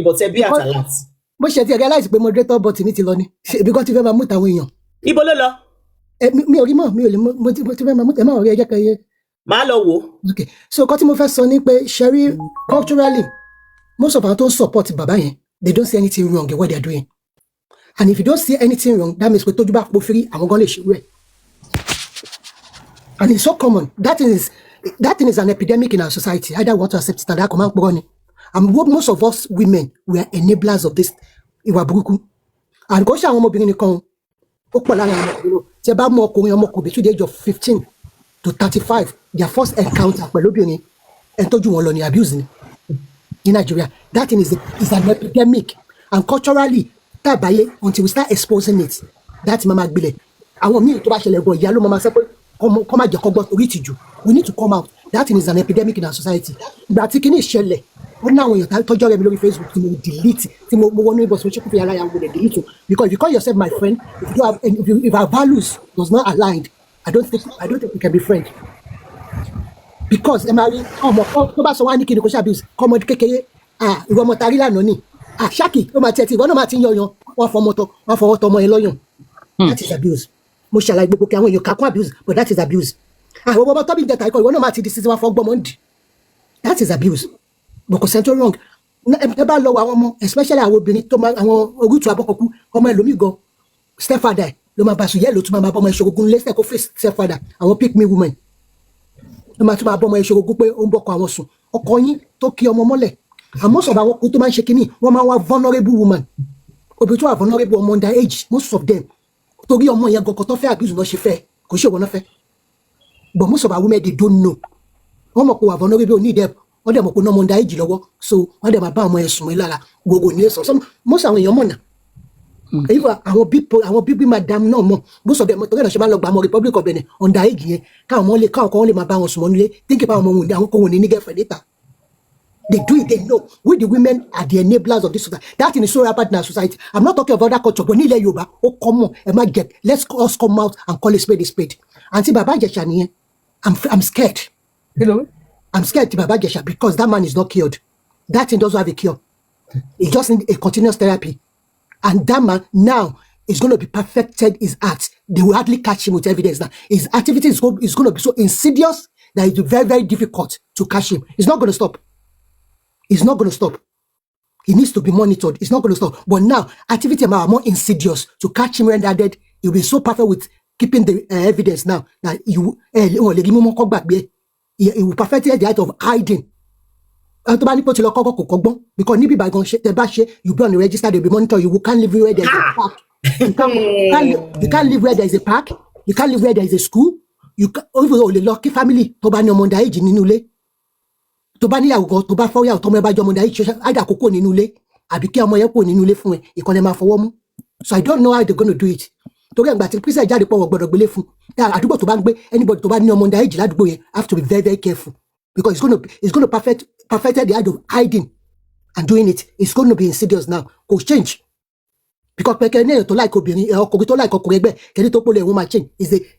but ẹ bí àtàlát. Bó ṣe ti realize pé moderator bot mi ti lọ ni. Ibi kan ti fẹ́ máa mú tàwọn èèyàn. Ibo ló lọ? Mi ò rí mọ́, mi ò lè mọ́, mo ti fẹ́ máa mú ẹ máa rí ẹjẹ́ kan yé. Máa lọ wò. Okay. So nǹkan tí mo fẹ́ sọ ni pé Sherry, culturally, most of our tó support bàbá yẹn, they don't see anything wrong in what they are doing. And if you don't see anything wrong, that means pé tójú bá pò firi, àwọn gan lè ṣe rẹ̀. And it's so common. That thing is an epidemic in our society. Either we want to accept it and that command poroni. And most of us women, we are enablers of this ìwà burúkú. And kò ṣe àwọn ọmọbìnrin nìkan ó pọ̀ lára àwọn ọmọbìnrin. Tí ẹ bá mú ọmọkùnrin between the age of 15 to 35, their first encounter pẹ̀lú obìnrin ẹni tójú wọn lọ ní abuse ni in Nigeria. That thing is an epidemic. And culturally, tabaye until we start exposing it, that mama gbilẹ̀. Àwọn míì tó bá ṣẹlẹ̀ gan ìyá ló máa sọ pé kọ́ máa jẹ́ kọ́ gbọ́ orí ìtìjú. We need to come out. That thing is an epidemic in our society. Ìgbà tí kìíní ìṣẹ̀lẹ̀, ó ní àwọn èèyàn tọ́jọ́ rẹ̀ mi lórí Facebook tí mo delete, tí mo wọnú ibọ̀ sí ṣẹ́kù fi ara yà wọlé delete. Because if you call yourself my friend, if our values does not aligned, I don't think we can be friends. Because ẹ máa rí ọmọ tó bá sọ wá ní kí ni kò ṣe abuse kọ́mọdé kékeré ìwọ ọmọ tarí lánàá ni ṣáàkì ó máa tiẹ̀ tí ìwọ náà máa ti ń yọyan wọ́n fọwọ́ tọmọ ẹ lọ́yàn. That is abuse. Mo ṣàlàyé gbogbo kí àwọn èèyàn kakún abuse, but that is abuse. Àwọn ọmọ tọ́bí ìjẹta ikọ̀ ìwọ náà máa ti di sísí wá fọ́ gbọ́mọ ń dì. That is abuse. But kò sẹ́ńtọ́ wrong. Ẹ bá lọ wọ àwọn ọmọ, especially àwọn obìnrin tó máa àwọn orútù abọ́kọ̀kú ọmọ ẹlòmíì gan stepfather ló máa bá sùn yẹ́ ló tún máa bọ́ ọmọ ìṣòrogun lẹ́sẹ̀ kó face stepfather àwọn pick me women. Ló máa tún máa bọ́ ọmọ ìṣòrogun pé ó ń bọ́kọ àwọn sùn. Ọkọ yín tó kí ọmọ mọ́lẹ̀. Àmọ́ sọ̀rọ̀ àwọn ọkùnrin tó máa ń ṣe kínní wọ́n máa wá vulnerable woman. Obìnrin tó wà vulnerable ọmọ under age, most of them. Torí ọmọ yẹn gọkọ tó fẹ́ abuse náà ṣe fẹ́ kò ṣe òwò náà fẹ́. But most of our women, they don't know. Wọ́n mọ̀ pé wà vulnerable ní ìdẹ́p wọ́n dẹ̀ mọ̀ pé ọmọ under age lọ́wọ́ so wọ́n dẹ̀ máa bá ọmọ yẹn sùn mọ́ lára gbogbo ní ẹ̀sán. Most àwọn èèyàn mọ̀ náà. Àwọn bíbí madam náà mọ̀ most of them torí ẹ̀ náà ṣe máa ń lọ gba ọmọ Republic of Benin under age yẹn káwọn kan lè máa bá wọn sùn mọ́ nílé think about ọmọ wọn àwọn kan wọn ní girlfriend later. They do it, they know. We the women are the enablers of this society. That thing is so rampant in our society. I'm not talking about other culture, but nílẹ̀ Yorùbá, ó come on, let's us come out and call a spade a spade. And Baba Ijesha nìyẹn, I'm scared. Hello? I'm scared to Baba Ijesha because that man is not cured. That thing doesn't have a cure. It just needs a continuous therapy. And that man now is going to be perfected his art. They will hardly catch him with evidence now. His activity is going to be so insidious that it's very, very difficult to catch him. It's not going to stop. It's not going to stop. He needs to be monitored. It's not going to stop. But now, activity are more insidious. To catch him rendered, he'll be so perfect with keeping the evidence now that he will perfect the art of hiding. Because you'll be on the register, they'll be monitored. You can't live where there's a park. You can't live where there's a park. You can't live where there is a school. You can't, even the lucky family, tó bá níyàwó gan tó bá fọ́ yàwó tọmọ ẹ bá jọ ọmọdé ayé àdà kókó nínú ilé àbí kí ọmọ yẹn kó nínú ilé fún ẹ ìkànnì máa fọwọ́ mú. So I don't know how they're going to do it. Torí ẹgbà tí Christian jáde pọ̀ wọ́n gbọ́dọ̀ gbélé fún àdúgbò tó bá ń gbé anybody tó bá ní ọmọdé ayé ládùúgbò yẹn have to be very very careful because it's going to perfect the art of hiding and doing it. It's going to be insidious now. Kò change. Because pẹ̀kẹ́ ní èèyàn tó láìka obìnrin ọkùnrin tó láìka ọkùnrin ẹgbẹ́ kẹ́ni tó pọ̀lọ̀ ẹ̀wọ̀n máa change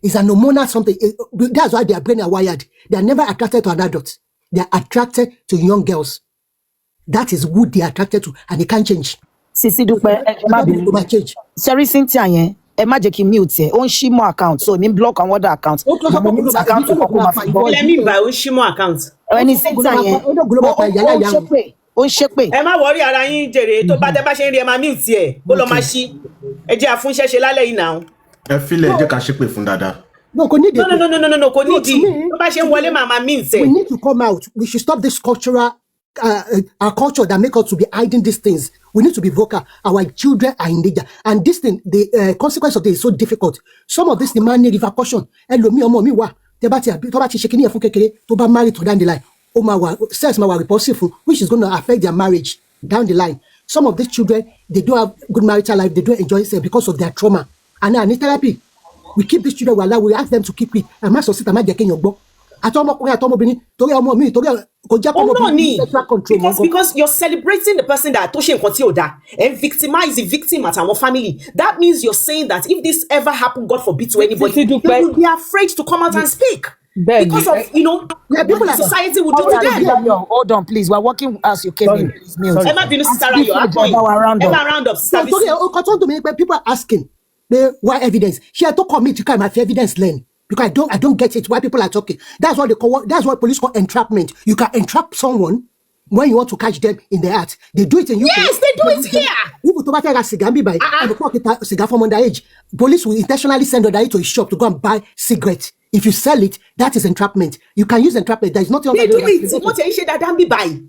is an hormonal something. That's why their brain are wired. They are never attracted to an adult. They are attracted to young girls. That is who they are attracted to and they can't change. Sisi Dupe Sherry Cynthia yẹn ẹ má jẹ́ kí mute ẹ ó ń ṣí mọ́ account so mi block àwọn other account mo mute account tó kọ́kọ́ máa fi bọ́. Ilé mi bá ó ń ṣí mọ́ account. Ẹni Cynthia yẹn ó ń ṣépè. Ẹ má worry ara yín jèrè tó bá tẹ́ bá ṣe ń rí ẹ máa mute ẹ ó lọ máa ṣí ẹ jẹ́ àfúnṣẹ́ ṣe lálẹ́ yìí náà. Ẹ filẹ̀ ẹ jẹ́ ká ṣépè fún dáadáa. No, kò nídìí. No, kò nídìí. Tó bá ṣe ń wọlé máa mute ẹ. We need to come out. We should stop this cultural our culture that make us to be hiding these things. We need to be vocal. Our children are in danger, and this thing, the consequence of this is so difficult. Some of this demand need repercussion. Ẹlòmíì ọmọ mi wà tó bá ti ṣe kíní ẹ̀ fún kékeré tó bá marry to down the line ó máa wà sex máa wà repulsive fún which is going to affect their marriage down the line. Some of these children they don't have good marital life, they don't enjoy sex because of their trauma, and now need therapy. We keep these children alive, we ask them to keep it. Àmọ́ sọ síta má jẹ́ kéèyàn gbọ́. Àtọmọkùnrin àtọmọbìnrin torí ọmọ mi torí kò jẹ́ ọmọbìnrin sexual control. Because you're celebrating the person that tó ṣe nǹkan tí ò dáa and victimize the victim àtàwọn family. That means you're saying that if this ever happened, God forbid, to anybody, they will be afraid to come out and speak. Because of, people in society will do to them. Hold on, please. We're working as you came in. Emma Binu Sister Emma round up. So people are asking, why evidence? She had to commit to crime. I have evidence learn. Because I don't get it why people are talking. That's what police call entrapment. You can entrap someone when you want to catch them in the act. They do it in UK. Yes, they do it here. People to buy a cigar by cigar from underage. Police will intentionally send underage to a shop to go and buy cigarettes. If you sell it, that is entrapment. You can use entrapment. There is nothing. They do it. What you say that damn be buy.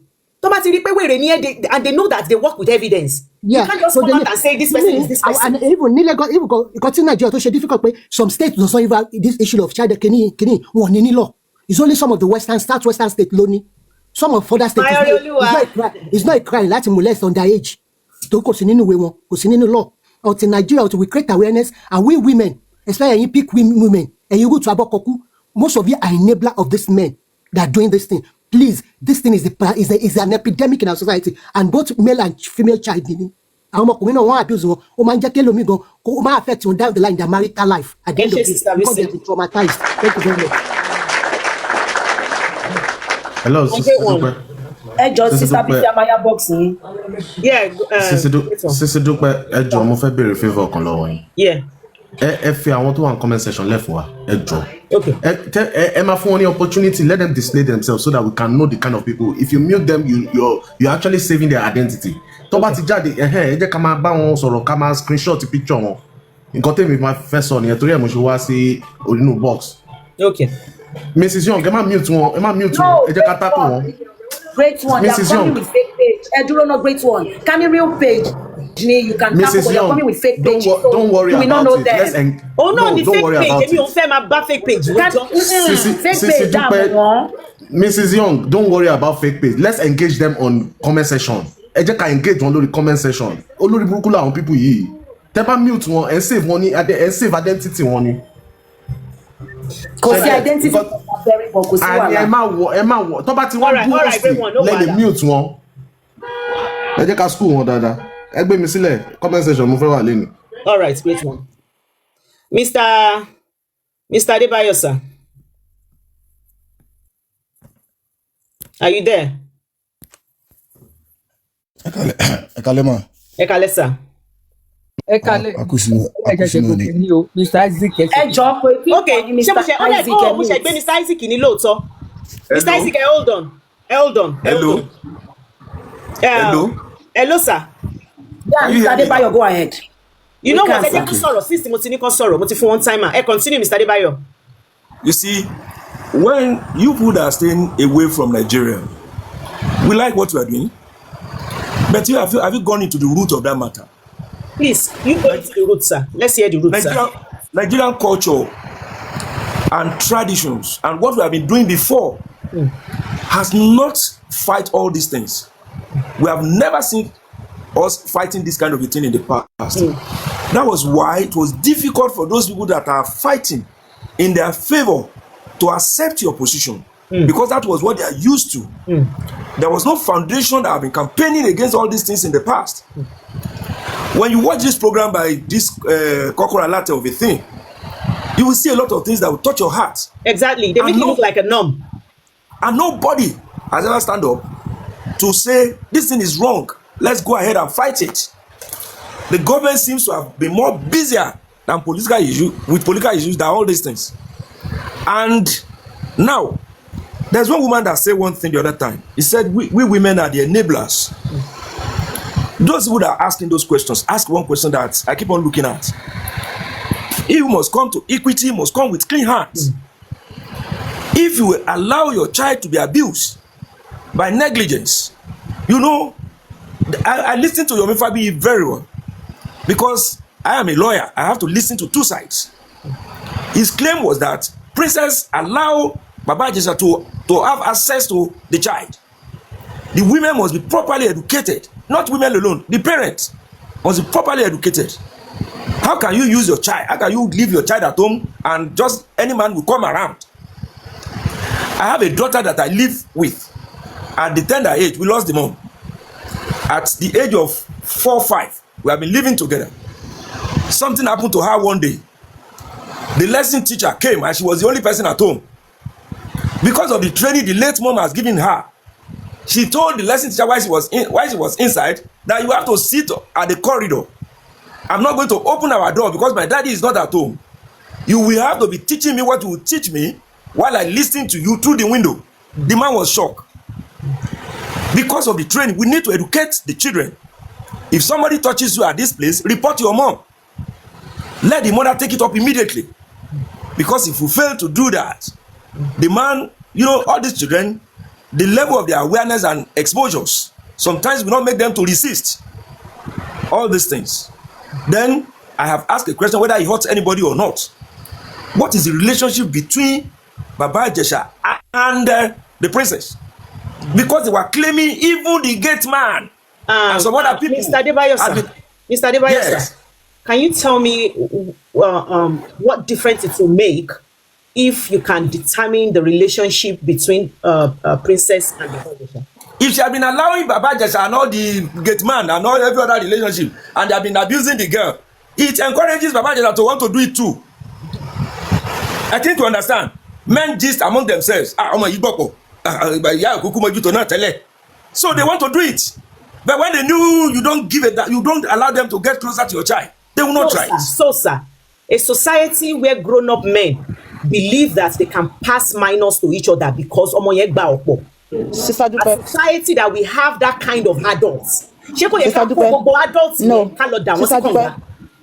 And they know that they work with evidence. Yeah. You can't just come out and say this person is this person. And even got in Nigeria, it's difficult. Some states don't even have this issue of child kini law. It's only some of the western state lonely. Some of other states it's not a crime. That's molest underage. Don't go in any way, go in any law. Out in Nigeria, we create awareness, and we women, especially you pick women, and you go to Abokoku. Most of you are enabler of these men that are doing this thing. Please, this thing is an epidemic in our society, and both male and female child. We don't want abuse. Affect down the line their marital life. At the end of it, because they've been traumatized. Thank you very much. Hello, Sister Dupe. Boxing. Yeah. Sisi Dupe, ẹ jọ̀ọ́ mo fẹ́ béèrè favor kan lọ́wọ́ yín. Yeah. Ẹ fi àwọn tó wà ní comment section left wa. Ẹ jọ̀ọ́. Okay. Ẹ máa fún wọn ní opportunity, let them display themselves so that we can know the kind of people. If you mute them, you're actually saving their identity. Tó bá ti jáde, ẹ jẹ́ ká máa bá wọn sọ̀rọ̀, ká máa screenshot picture wọn. Nǹkan tèmi máa fẹ́ sọ nìyẹn torí ẹ̀ mo ṣe wá sí orínú box. Okay. Mrs. Young, ẹ má mute wọn, ẹ jẹ́ ká tackle wọn. Great one. They are coming with fake page. Not great one. Can you real page? You can tackle, but they are coming with fake page. Don't worry about it. Don't fake worry page. about it. Fake page. Sisi Dupe, Mrs. Young, don't worry about fake page. Let's engage them on comment section. Ẹ jẹ́ ká engage wọn lórí comment section. Olórí burúkú làwọn people yìí. Tẹ́ bá mute wọn, ẹ save wọn ní, ẹ save identity wọn ní. Kò sí identity very bon kò sí wàhálà. Ẹ má wọ tó bá ti wọ́n bú host lẹ́lẹ̀ mute wọn. Ẹ jẹ́ ká school wọn dáadáa. Ẹ gbé mi sílẹ̀ comment section mo fẹ́ wà lẹ́nu. All right, great one. Mr. Adebayo, sir. Are you there? Ekale, sir. Mr. Isaac. Okay. Ṣé mo ṣe gbé Mr. Isaac ní lóòótọ́? Mr. Isaac, hold on. Hello, sir. Yeah, Mr. Adebayo, go ahead. You know what? I think since mo ti ní kan sọ̀rọ̀, mo ti fún one timer. Continue, Mr. Adebayo. You see, when you people are staying away from Nigeria, we like what you are doing, but have you gone into the root of that matter? Please, you go into the root, sir. Let's hear the root, sir. Nigerian culture and traditions and what we have been doing before has not fight all these things. We have never seen us fighting this kind of a thing in the past. That was why it was difficult for those people that are fighting in their favor to accept your position, because that was what they are used to. There was no foundation that have been campaigning against all these things in the past. When you watch this program by this Kokora Latte of a thing, you will see a lot of things that will touch your heart. Exactly. They make it look like a norm. And nobody has ever stand up to say, this thing is wrong. Let's go ahead and fight it. The government seems to have been more busier than political issues than all these things. And now, there's one woman that said one thing the other time. He said, we women are the enablers. Those people that are asking those questions, ask one question that I keep on looking at. If you must come to equity, must come with clean hands. If you will allow your child to be abused by negligence, you know, I listen to Yomi Fabi very well, because I am a lawyer. I have to listen to two sides. His claim was that Princess allow Baba Ijesha to have access to the child. The women must be properly educated, not women alone. The parents must be properly educated. How can you use your child? How can you leave your child at home and just any man will come around? I have a daughter that I live with. At the tender age, we lost the mom. At the age of 4 or 5, we have been living together. Something happened to her one day. The lesson teacher came and she was the only person at home. Because of the training the late mom has given her, she told the lesson teacher while she was inside that you have to sit at the corridor. I'm not going to open our door because my daddy is not at home. You will have to be teaching me what you will teach me while I listen to you through the window. The man was shocked. Because of the training, we need to educate the children. If somebody touches you at this place, report your mom. Let the mother take it up immediately. Because if you fail to do that, the man, you know, all these children, the level of their awareness and exposures sometimes will not make them to resist all these things. Then I have asked a question whether he hurts anybody or not. What is the relationship between Baba Ijesha and the princess? Because they were claiming even the gate man and some other people. Mr. Adebayo, Mr. Adebayo, yes. Can you tell me what difference it will make if you can determine the relationship between princess and the Ijesha? If she had been allowing Baba Ijesha and all the gate man and all every other relationship, and they have been abusing the girl, it encourages Baba Ijesha to want to do it too. I think you understand. Men gist among themselves. So they want to do it. But when they knew you don't give it, that you don't allow them to get closer to your child, they will not try. So, sir, a society where grown-up men believe that they can pass minors to each other because Sister Dupe. a society that we have that kind of adults. Sister Dupe.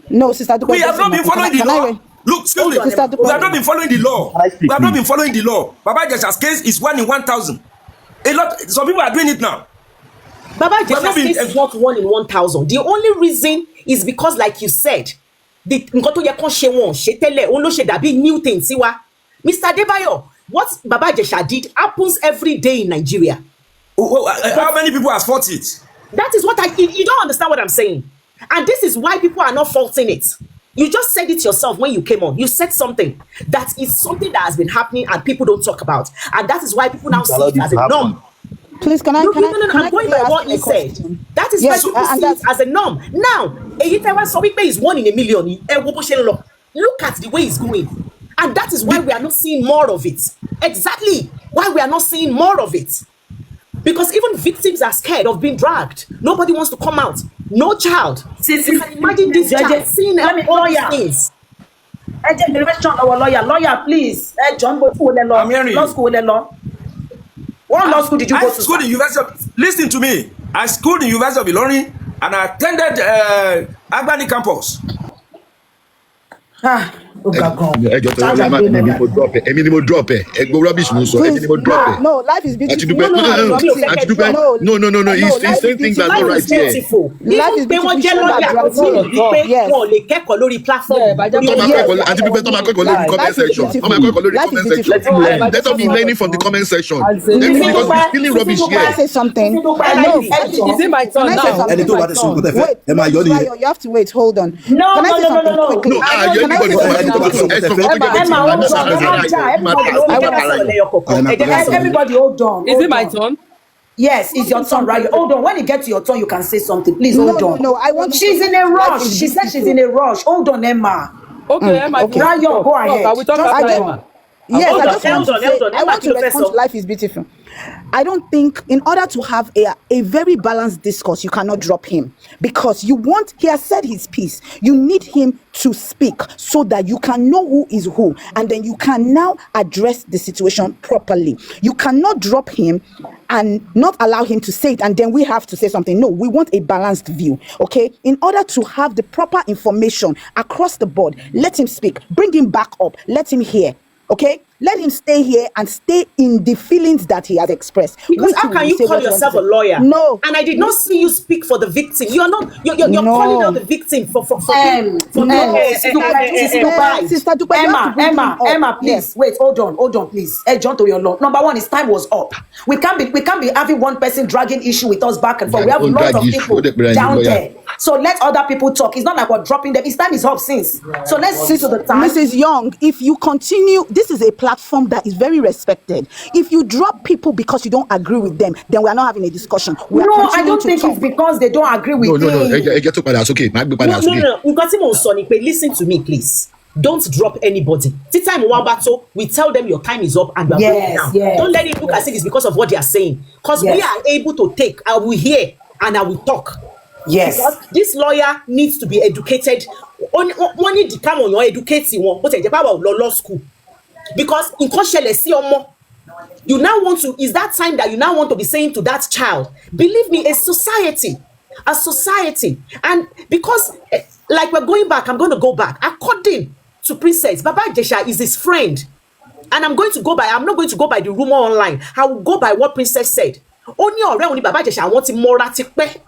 No, Sister Dupe. We have not been following the law. Look, excuse me. We have not been following the law. We have not been following the law. Baba Ijesha's case is 1 in 1,000. Some people are doing it now. Baba Ijesha's case is not 1 in 1,000. The only reason is because, like you said, the new thing. Mr. Adebayo, what Baba Ijesha did happens every day in Nigeria. How many people have fought it? That is what you don't understand what I'm saying. And this is why people are not faulting it. You just said it yourself when you came on. You said something that is something that has been happening and people don't talk about. And that is why people now see it as a norm. Please, I'm going by what you said. That is why people see it as a norm. Now, is 1 in a million. Look at the way it's going. And that is why we are not seeing more of it. Exactly why we are not seeing more of it. Because even victims are scared of being dragged. Nobody wants to come out. No child. You can imagine this child seeing all these things. Lawyer, please. John, I'm hearing law school. What law school did you go to? Schooled in University. Listen to me. I schooled in University of Ilorin and I attended Agbani campus. Èmi ni mo drop ẹ. Ẹgbẹ́ rubbish ló sọ. Èmi ni mo drop ẹ. No, life is beautiful. Aunty Dupe, no. He's saying things that are not right here. Life is beautiful. Yes. Wọn lè kẹ́kọ̀ọ́ lórí platform. Aunty Dupe, tó máa kẹ́kọ̀ọ́ lórí comment section. Let us be learning from the comment section. Because we're stealing rubbish Can I here. say something? No, Is it my turn now? Wait, you have to wait. Hold on. No, Can I say no, something no. quickly? Everybody hold on. Is it my turn? Yes, it's your turn, right? Hold on. When you get to your turn, you can say something. Please hold on. No, I want. She's in a rush. She said she's in a rush. Hold on, Emma. Okay, Emma. okay. Rayo, go ahead. I will talk after Emma. Yes, Hold I on, just want hold to say, on. I want to respond to life is beautiful. I don't think in order to have a very balanced discourse, you cannot drop him because he has said his piece. You need him to speak so that you can know who is who and then you can now address the situation properly. You cannot drop him and not allow him to say it and then we have to say something. No, we want a balanced view, okay? In order to have the proper information across the board, let him speak, bring him back up, let him hear. Okay, let him stay here and stay in the feelings that he has expressed. Because how can you call yourself a lawyer? No, and I did not see you speak for the victim. You are not. You're calling out the victim for Sister Dupe, Emma, please wait. Hold on, please. John, to your law. Number one, his time was up. We can't be having one person dragging issue with us back and forth. We have lots of people down there. So let other people talk. It's not like we're dropping them. His time is up since. So let's see to the time. Mrs. Young, if you continue, this is a platform that is very respected. If you drop people because you don't agree with them, then we are not having a discussion. No, I don't think it's because they don't agree with No. him. It's okay. No. Listen to me, please. Don't drop anybody. This time we tell them your time is up and we are going down. Yes. Don't let it look as if it's because of what they are saying. Because we are able to take, I will hear and I will talk. Yes. Because this lawyer needs to be educated. One need to come on your educating one, but law school. Because in you now want to, is that time that you now want to be saying to that child, believe me, a society, and because like we're going back, I'm going to go back. According to Princess, Baba Ijesha is his friend. And I'm not going to go by the rumor online. I will go by what Princess said. Only Baba Ijesha wants moral tipe.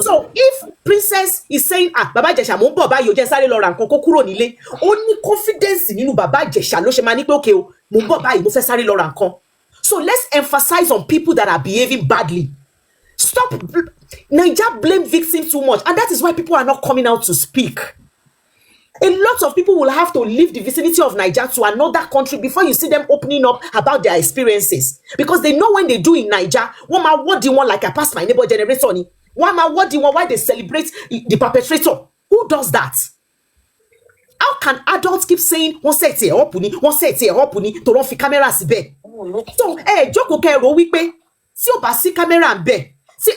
So if Princess is saying Baba Ijesha mo nbo bayi o je sare lo ra nkan ko kúrò nílé, ó ní confidence nínú Baba Ijesha ló ṣe máa ní pé okay o mo nbo bayi mo fẹ́ sáré lọ ra nkan. So let's emphasize on people that are behaving badly. Stop. Naija blame victims too much, and that is why people are not coming out to speak. A lot of people will have to leave the vicinity of Naija to another country before you see them opening up about their experiences. Because they know when they do in Naija, what do you want, like I passed my neighbor generator? What do you want, why they celebrate the perpetrator? Who does that? How can adults keep saying, one say it's a hopuni, to run for cameras be? So, Joko Kero wípé, si o ba si camera be, see,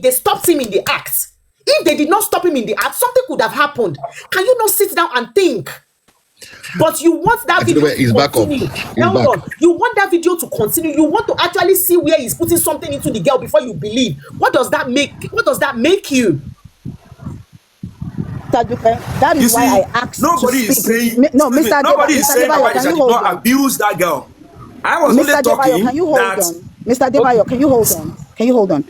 they stopped him in the act. If they did not stop him in the act, something could have happened. Can you not sit down and think? But you want that video to continue. You want that video to continue. You want to actually see where he's putting something into the girl before you believe. What does that make you? That is why I asked. Nobody is saying nobody is saying Baba Ijesha did not abuse that girl. I was only talking that. Mr. Adebayo, can you hold on?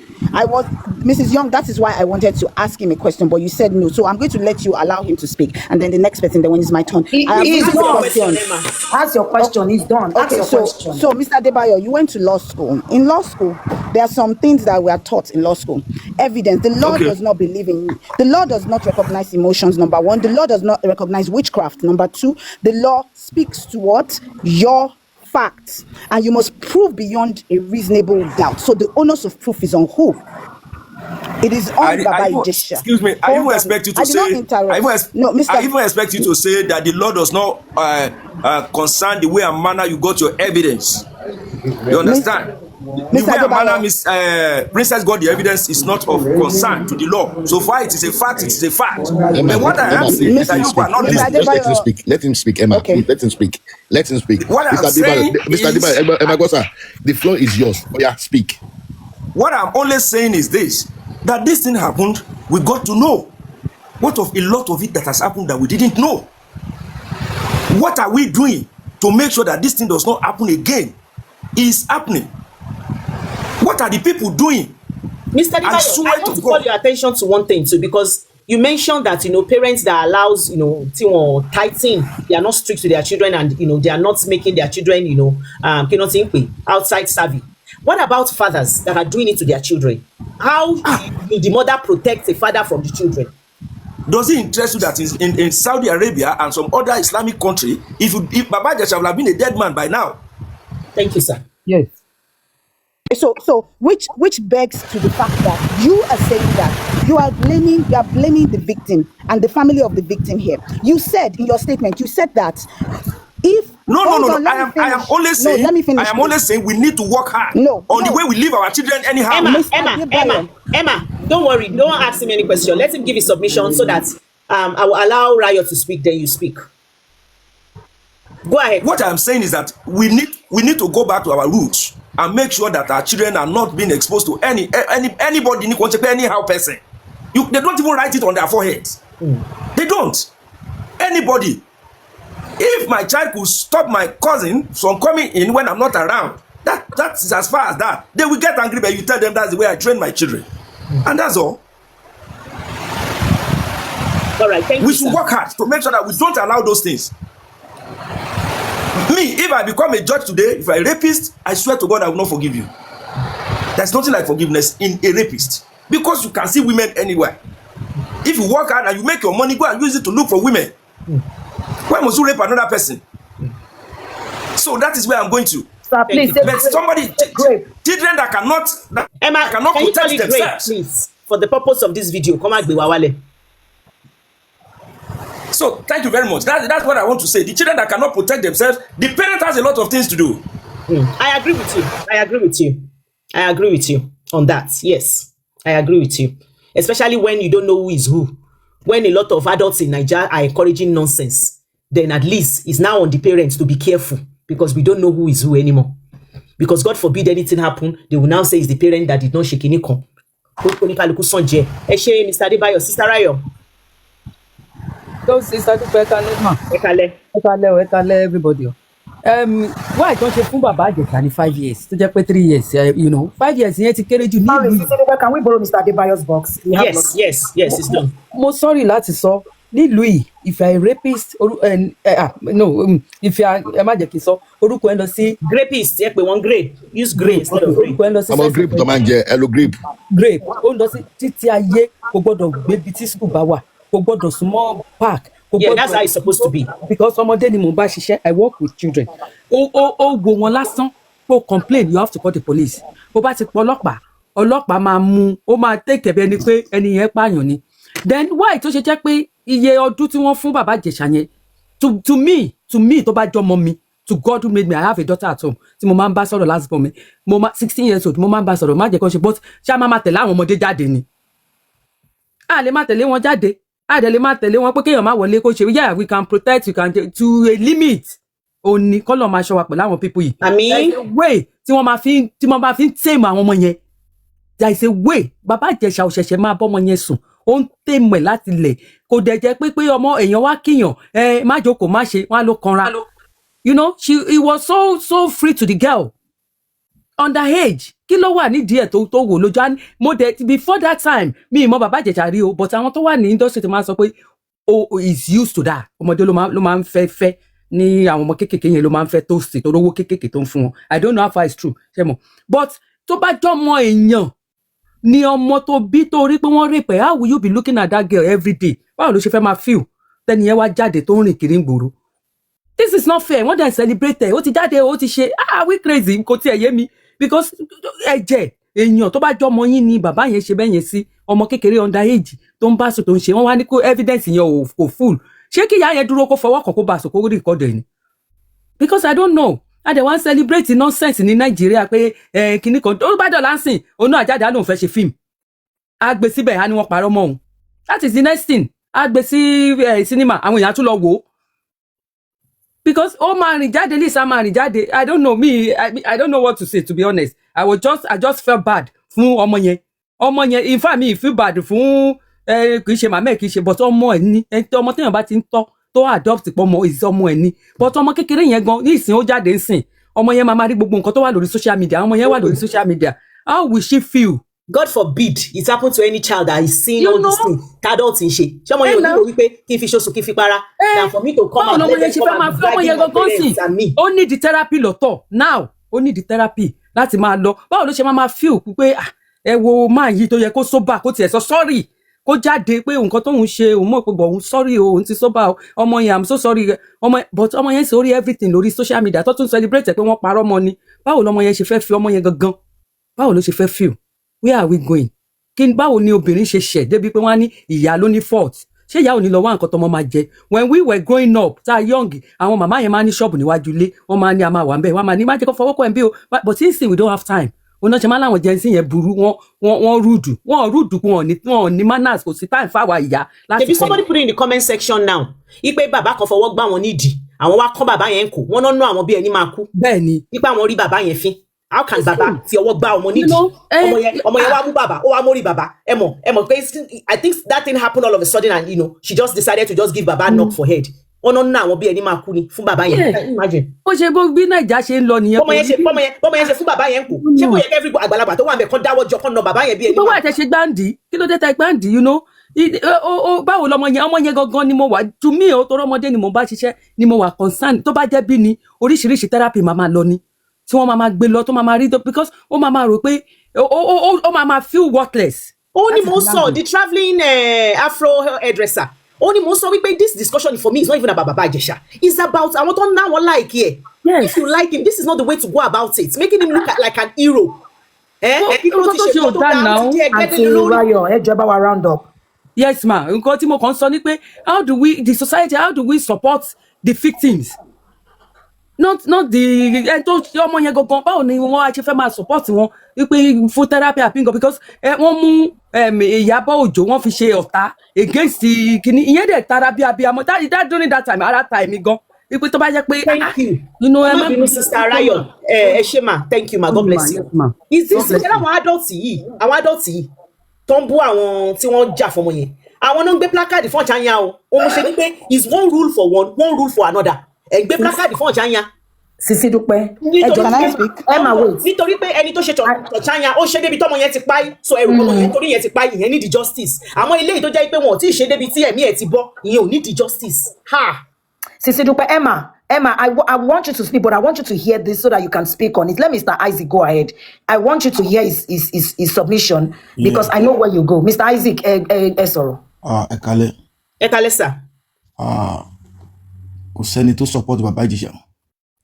Mrs. Young, that is why I wanted to ask him a question, but you said no. So I'm going to let you allow him to speak. And then the next person, then when it's my turn. He's done. Ask your question. He's done. Ask your question. So, Mr. Adebayo, you went to law school. In law school, there are some things that we are taught in law school. Evidence. The law does not believe in. The law does not recognize emotions, number one. The law does not recognize witchcraft, number two. The law speaks to what? Your facts, and you must prove beyond a reasonable doubt. So the onus of proof is on who? It is on Baba Ijesha. Excuse me. I even expect you to say. I even expect you to say that the law does not concern the way and manner you got your evidence. You understand? The way and manner Princess got the evidence is not of concern to the law. So far, it is a fact. It is a fact. But what I am saying is that you are not listening. Let him speak, Emma. Okay. Let him speak. What I'm saying Mr. Adebayo, Emma Gosa, the floor is yours. Oh yeah, speak. What I'm only saying is this: that this thing happened, we got to know. What of a lot of it that has happened that we didn't know? What are we doing to make sure that this thing does not happen again? Is happening. What are the people doing? Mr. Dibayo, I want to call your attention to one thing too, because you mentioned that, parents that allows, tighten, they are not strict to their children, and, they are not making their children, outside savvy. What about fathers that are doing it to their children? How will the mother protect the father from the children? Does it interest you that in Saudi Arabia and some other Islamic country, if Baba Ijesha would have been a dead man by now? Thank you, sir. Yes. So which begs to the fact that you are saying that you are blaming the victim and the family of the victim here. You said in your statement, you said that if No. I am only saying. Let me finish. I am only saying we need to work hard on the way we leave our children anyhow. Emma, don't worry. Don't ask him any question. Let him give his submission so that I will allow Rayo to speak. Then you speak. Go ahead. What I am saying is that we need to go back to our roots and make sure that our children are not being exposed to anybody, anyhow person. They don't even write it on their foreheads. They don't. Anybody. If my child could stop my cousin from coming in when I'm not around, that's as far as that. They will get angry, but you tell them that's the way I train my children. And that's all. All right, thank you. We should work hard to make sure that we don't allow those things. Me, if I become a judge today, if I'm a rapist, I swear to God I will not forgive you. There's nothing like forgiveness in a rapist, because you can see women anywhere. If you work hard and you make your money, go and use it to look for women. Why must you rape another person? So that is where I'm going to. Sir, please. But somebody, children that cannot protect themselves. Please, for the purpose of this video, come and be wawale. So thank you very much. That's what I want to say. The children that cannot protect themselves, the parent has a lot of things to do. I agree with you on that. Yes, I agree with you. Especially when you don't know who is who. When a lot of adults in Nigeria are encouraging nonsense, then at least it's now on the parents to be careful, because we don't know who is who anymore. Because God forbid anything happen, they will now say it's the parent that did not shake any con. Mr. Adebayo, Sister Rayo. So, Sister Dupe, Ekale, everybody. Why don't you fún Baba Ijesha ní 5 years? To jẹ́ pé 3 years, 5 years yẹn ti kéré jù nílùú. Can we borrow Mr. Adebayo's box? Yes, it's done. Mo sorry láti sọ nílùú yìí, if you are a rapist, if you are ẹ má jẹ́ kí n sọ orúkọ ẹ lọ sí rapist, ẹ pé wọ́n grape, use grape instead of grape. Àmọ́ grape tó máa ń jẹ hello grape. Grape ó lọ sí títí ayé, kò gbọ́dọ̀ gbé bí tí school bá wà, kò gbọ́dọ̀ small park. Yeah, that's how it's supposed to be. Because ọmọdé ni mo bá ṣiṣẹ́, I work with children. Wo wọn lásán, kó complain, you have to call the police. Bó bá ti pọ̀ ọlọ́pàá máa mú, ó máa take ẹ̀bẹ̀ ni pé ẹni yẹn pààyàn ni. Then why tó ṣe jẹ́ pé iye ọdún tí wọ́n fún Baba Ijesha yẹn, to me tó bá jọmọ mi, to God who made me, I have a daughter at home. Tí mo máa ń bá sọ̀rọ̀ last born mi, 16 years old, mo máa ń bá sọ̀rọ̀, má jẹ́ kó ṣe, but ṣá máa tẹ̀lé àwọn ọmọdé jáde ni. A lè má tẹ̀lé wọn jáde. Àdẹ̀lẹ̀ máa tẹ̀lé wọn pé kéèyàn má wọlé kó ṣe, yeah, we can protect, you can to a limit. Òní kọ́lọ̀ máa ṣọ́ wa pẹ̀lú àwọn people yìí. Àmín. Way tí wọ́n máa fi ń tèmù àwọn ọmọ yẹn. There is a way. Baba Ijesha ò ṣẹ̀ṣẹ̀ máa bọ́mọ yẹn sùn. Ó ń tèmù ẹ̀ láti lẹ̀. Kò dẹ̀ jẹ́ pé ọmọ èèyàn wá kíyàn. Má jókòó má ṣe, wọ́n á ló kanra. He was so free to the girl. Underage. Kí ló wà nídìí ẹ̀ tó wò lójú mo dẹ̀ before that time mi mọ Baba Ijesha rí o, but àwọn tó wà ní industry tó máa sọ pé is used to that. Ọmọdé ló máa ń fẹ́ ní àwọn ọmọ kékèké yẹn ló máa ń fẹ́ toast tó rówó kékèké tó ń fún wọn. I don't know how far it's true ṣe mọ̀, but tó bá jọmọ èèyàn ni ọmọ tó bí tó rí pé wọ́n rape, how will you be looking at that girl every day? Báwo ló ṣe fẹ́ máa feel tẹ́ni yẹn wá jáde tó ń rìn kiri ń gbòòrò? This is not fair. Wọ́n dẹ̀ celebrate ẹ̀, ó ti jáde, ó ti ṣe we crazy, kò tiẹ̀ yé mi. Because ẹ̀jẹ̀ èèyàn tó bá jọmọ yín ni bàbá yẹn ṣe bẹ́ẹ̀ yẹn sí ọmọ kékeré underage tó ń bá sùn tó ń ṣe, wọ́n wá ní kó evidence yẹn kò full. Ṣé kí ìyá yẹn dúró kó fọwọ́ kàn kó bá sùn kó rí ìkọ́dọ̀ ẹ̀ ni? Because I don't know. A dẹ̀ wá ń celebrate nonsense ní Nàìjíríà pé kinní kan tó bá dọ̀là ń sìn òun náà àjáde á lóun fẹ́ ṣe fíìmù. A gbé síbẹ̀ á ní wọ́n parọ́ mọ́ òun. That is the next thing. A gbé sí cinema àwọn èèyàn tún lọ wò ó. Because máa rìn jáde, Lisa máa rìn jáde. I don't know, I don't know what to say, to be honest. I just felt bad fún ọmọ yẹn. In fact, me feel bad fún kì í ṣe màmá ẹ̀ kì í ṣe but ọmọ ẹ̀ ni ọmọ téèyàn bá ti ń tọ́ tó adopt pọ̀ mọ́ ìsì ọmọ ẹ̀ ni but ọmọ kékeré yẹn gan ní ìsìn ó jáde ń sìn ọmọ yẹn máa rí gbogbo nǹkan tó wà lórí social media ọmọ yẹn wà lórí social media how will she feel? God forbid it happen to any child that is seeing all these things adult ń ṣe ṣé ọmọ yẹn ò nílò wípé kí n fi ṣoṣù kí n fi para than for me to come and let them come and drag in my parents and me. ó ní di therapy lọ́tọ̀ now ó ní di therapy láti máa lọ báwo ló ṣe máa feel pé ẹ wo máa yí tó yẹ kó sober kó tiẹ̀ sọ sorry kó jáde pé nǹkan tóun ṣe òun mọ̀ pé bọ̀ òun sorry o òun ti sober o ọmọ yẹn I'm so sorry but ọmọ yẹn sórí everything lórí social media tó tún celebrate pé wọ́n parọ́ mọ́ ni báwo lọmọ yẹn ṣe fẹ́ fi ọmọ yẹn gangan báwo ló ṣe fẹ́ feel where are we going báwo ni obìnrin ṣe ṣẹ̀ débi pé wọ́n á ní ìyá ló ní fault ṣé ìyá ò ní lọ wá nǹkan tọmọ máa jẹ when we were growing up tá a young àwọn màmá yẹn máa ní ṣọ́ọ̀bù níwájú ilé wọ́n máa ní a máa wà ń bẹ̀ wọ́n máa ní má jẹ́ kó fọwọ́ kọ́ ẹ̀ ń bí o but since we don't have time òun náà ṣe máa láwọn jẹ́nsìn yẹn burú wọ́n rúdù wọn ò ní manners kò sí time fáwa ìyá láti tẹ̀bí somebody put it in the comment section now ipe bàbá kan fọwọ́ gbá wọn nídìí àwọn wá kọ́ bàbá yẹn kù wọ́n náà ná àwọn bí ẹni máa kú bẹ́ẹ̀ ni nípa àwọn rí bàbá yẹn fín how can baba fi ọwọ́ gbá ọmọ nídìí ọmọ yẹn wá mú bàbá ó wá mórí bàbá ẹ mọ̀ pé I think that thing happened all of a sudden and she just decided to just give baba knock for head wọ́n náà ná àwọn bí ẹni máa kú ni fún bàbá yẹn imagine. ó ṣe bó bí Naija ṣe ń lọ nìyẹn. bọ́mọ yẹn ṣe fún bàbá yẹn kù ṣé kò yẹ kẹ́fì àgbàlagbà tó wà ń bẹ̀ kọ́ dáwọ́ jọ kọ́ ná bàbá yẹn bí ẹni máa kú. ìgbówó àtẹ̀ṣe gbáǹdì kí ló dé ta gbáǹdì báwo lọmọ yẹn gangan ni mo wà to me o torí ọmọdé ni mo bá ṣiṣẹ́ ni mo wà concern tó bá jẹ́ bí ni oríṣiríṣi therapy máa lọ ni tí wọ́n máa gbé lọ tó máa rí because ó máa rò pé ó máa feel worthless. ó ní mo sọ the travelling afro hairdresser ó ní mo sọ wípé this discussion for me is not even about Baba Ijesha it's about àwọn tó ń ná wọn like here. Yes. If you like him this is not the way to go about it making him look like an hero. Nǹkan tó ṣe ò dá náà àti Rayo ẹ jọba wa round up. Yes ma nǹkan tí mo kàn sọ ni pé how do we support the victims not the tó ọmọ yẹn gangan báwo ni wọ́n á ṣe fẹ́ máa support wọn wípé fún therapy àpíngàn because wọ́n mú Ìyábọ̀ Òjó wọ́n fi ṣe ọ̀tá against kìíní ìyẹn dẹ̀ tara bí abiyamọ that during that time ara ta èmi gan wípé tó bá jẹ́ pé thank you ẹ má sister Rayo ẹ ṣé ma thank you ma God bless you. Is this ṣe àwọn adult yìí tó ń bú àwọn tí wọ́n jà fọmọ yẹn àwọn náà ń gbé placard fún ọ̀chá yẹn o òun ṣe ni pé is one rule for one rule for another ẹ gbé placard fún ọ̀chá yẹn. Sisi Dupe nítorí pé ẹni tó ṣe ọ̀chá yẹn ó ṣe débi tọ́mọ yẹn ti pa so ẹrù ọmọ yẹn torí yẹn ti pa ìyẹn need justice àmọ́ eléyìí tó jẹ́ pé wọn ò tí ì ṣe débi tí ẹ̀mí ẹ̀ ti bọ́ ìyẹn ò need justice. Sisi Dupe Emma, I want you to speak, but I want you to hear this so that you can speak on it. Let Mr. Isaac go ahead. I want you to hear his submission because I know where you go. Mr. Isaac, sorrow. Ẹ kálẹ́ sir. Kò sẹ́ni tó support Baba Ijesha.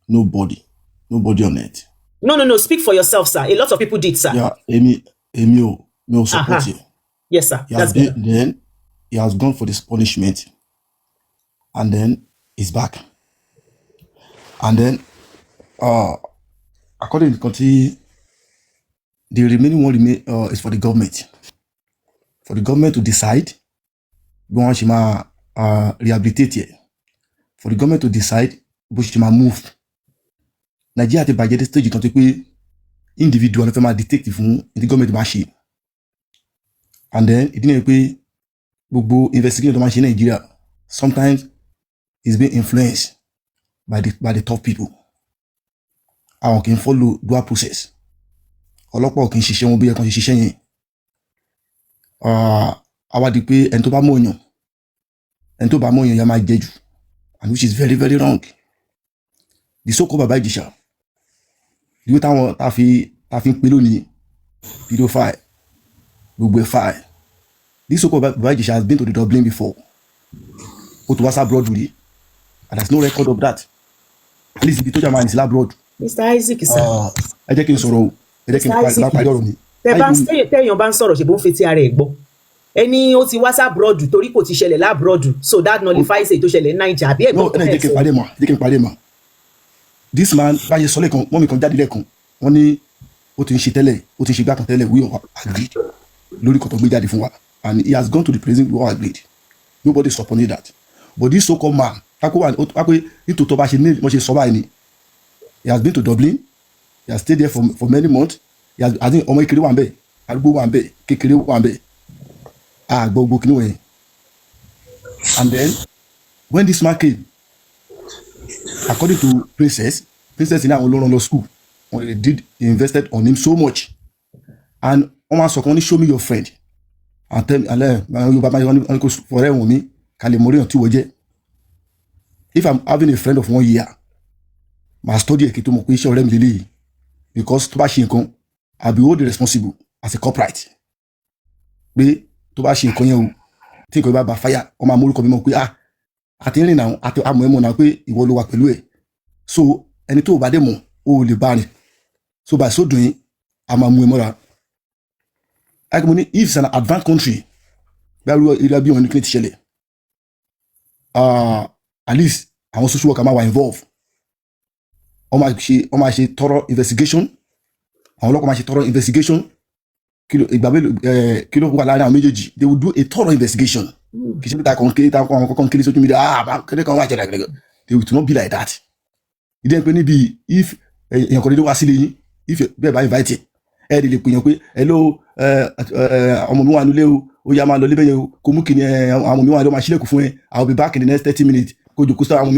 Nobody on earth. No. Speak for yourself, sir. A lot of people did, sir. Yeah, Emi no support you. Yes, sir. Then he has gone for this punishment, and then he's back. And then, according to the country, the remaining one is for the government. For the government to decide, wọ́n ṣe máa rehabilitate here. For the government to decide, bó ṣe máa move. Nigeria ti bàjẹ́ dé stage kan tó pé individual fẹ́ máa dictate fún the government máa ṣe. And then ìdí náà pé gbogbo investigation tó máa ṣe ní Nigeria sometimes is being influenced by the top people. Àwọn kì í follow dual process. Ọlọ́pàá kì í ṣiṣẹ́ wọn bí ẹ̀kan ṣe ṣiṣẹ́ yẹn. Àwa di pé ẹni tó bá mọ̀ èèyàn ya máa jẹ jù, and which is very very wrong. The so-called Baba Ijesha, the way táwọn ta fi ń pe lónìí pedophile gbogbo file. This so-called Baba Ijesha has been to the Dublin before. Ó ti wá abroad rí, and there's no record of that. At least ibi tó jà máa ní sí abroad. Mr. Isaac sir. Ẹ jẹ́ kí n sọ̀rọ̀ o. Ẹ jẹ́ kí n parí ọ̀rọ̀ mi. Tẹ́yàn bá ń sọ̀rọ̀ ṣe bó ń fetí ara ẹ̀ gbọ́. Ẹni ó ti wá abroad torí kò ti ṣẹlẹ̀ labroad, so that nullifies èyí tó ṣẹlẹ̀ ní Naija àbí ẹ̀gbọ́n. No, ẹ jẹ́ kí n parí ma. This man báyìí sọ lẹ́kan wọ́n mi kan jáde lẹ́kan wọ́n ní ó ti ń ṣe tẹ́lẹ̀ ó ti ń ṣe gbá kan tẹ́lẹ̀ we all agreed lórí kan tó gbé jáde fún wa, and he has gone to the prison we all agreed. Nobody supported that, but this so-called man kákó wà pé nítòótọ́ bá ṣe ní wọ́n ṣe sọ báyìí ni he has been to Dublin, he has stayed there for many months. Ọmọ kékeré wà ń bẹ̀ arúgbó wà ń bẹ̀ kékeré wà ń bẹ̀ Gbogbo kini wọ̀nyẹn. And then when this man came, according to Princess in our London school, when they invested on him so much. And Oma Sokoni, show me your friend. And tell me, if I'm having a friend of 1 year, my study because I'll be all responsible as a corporate. Be think about fire on my mouth. Attending now at the Amemo Iwolo. So, and it over them all the band. So, by so doing, I'm a Mumora. If it's an advanced country, that will be on the Shelley. At least I want social worker involved. On my thorough investigation. They will do a thorough investigation. They will not be like that. It didn't be if you are invited. Hello, I'll be back in the next 30 minutes. Start 1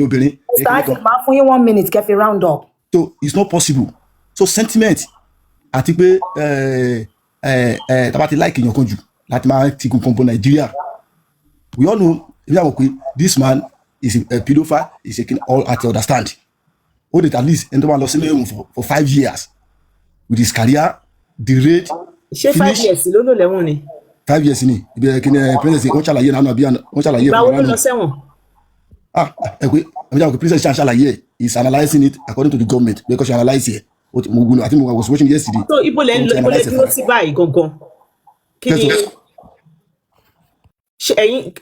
minute, get a round up. So it's not possible. So sentiment, I think like in your country, Nigeria. We all know this man is a pedophile, is taking all at understand. Hold it at least for 5 years with his career. The rate 5 years ló lò lẹ́wọ̀n ni. 5 years ni ibi kini president wọ́n ṣàlàyé na bí wọ́n ṣàlàyé báwo ló lọ sẹ́wọ̀n. President ṣàlàyé is analyzing it according to the government because she analyze it. I think I was watching yesterday. So ibo lẹ dúró sí báyìí gangan. Kini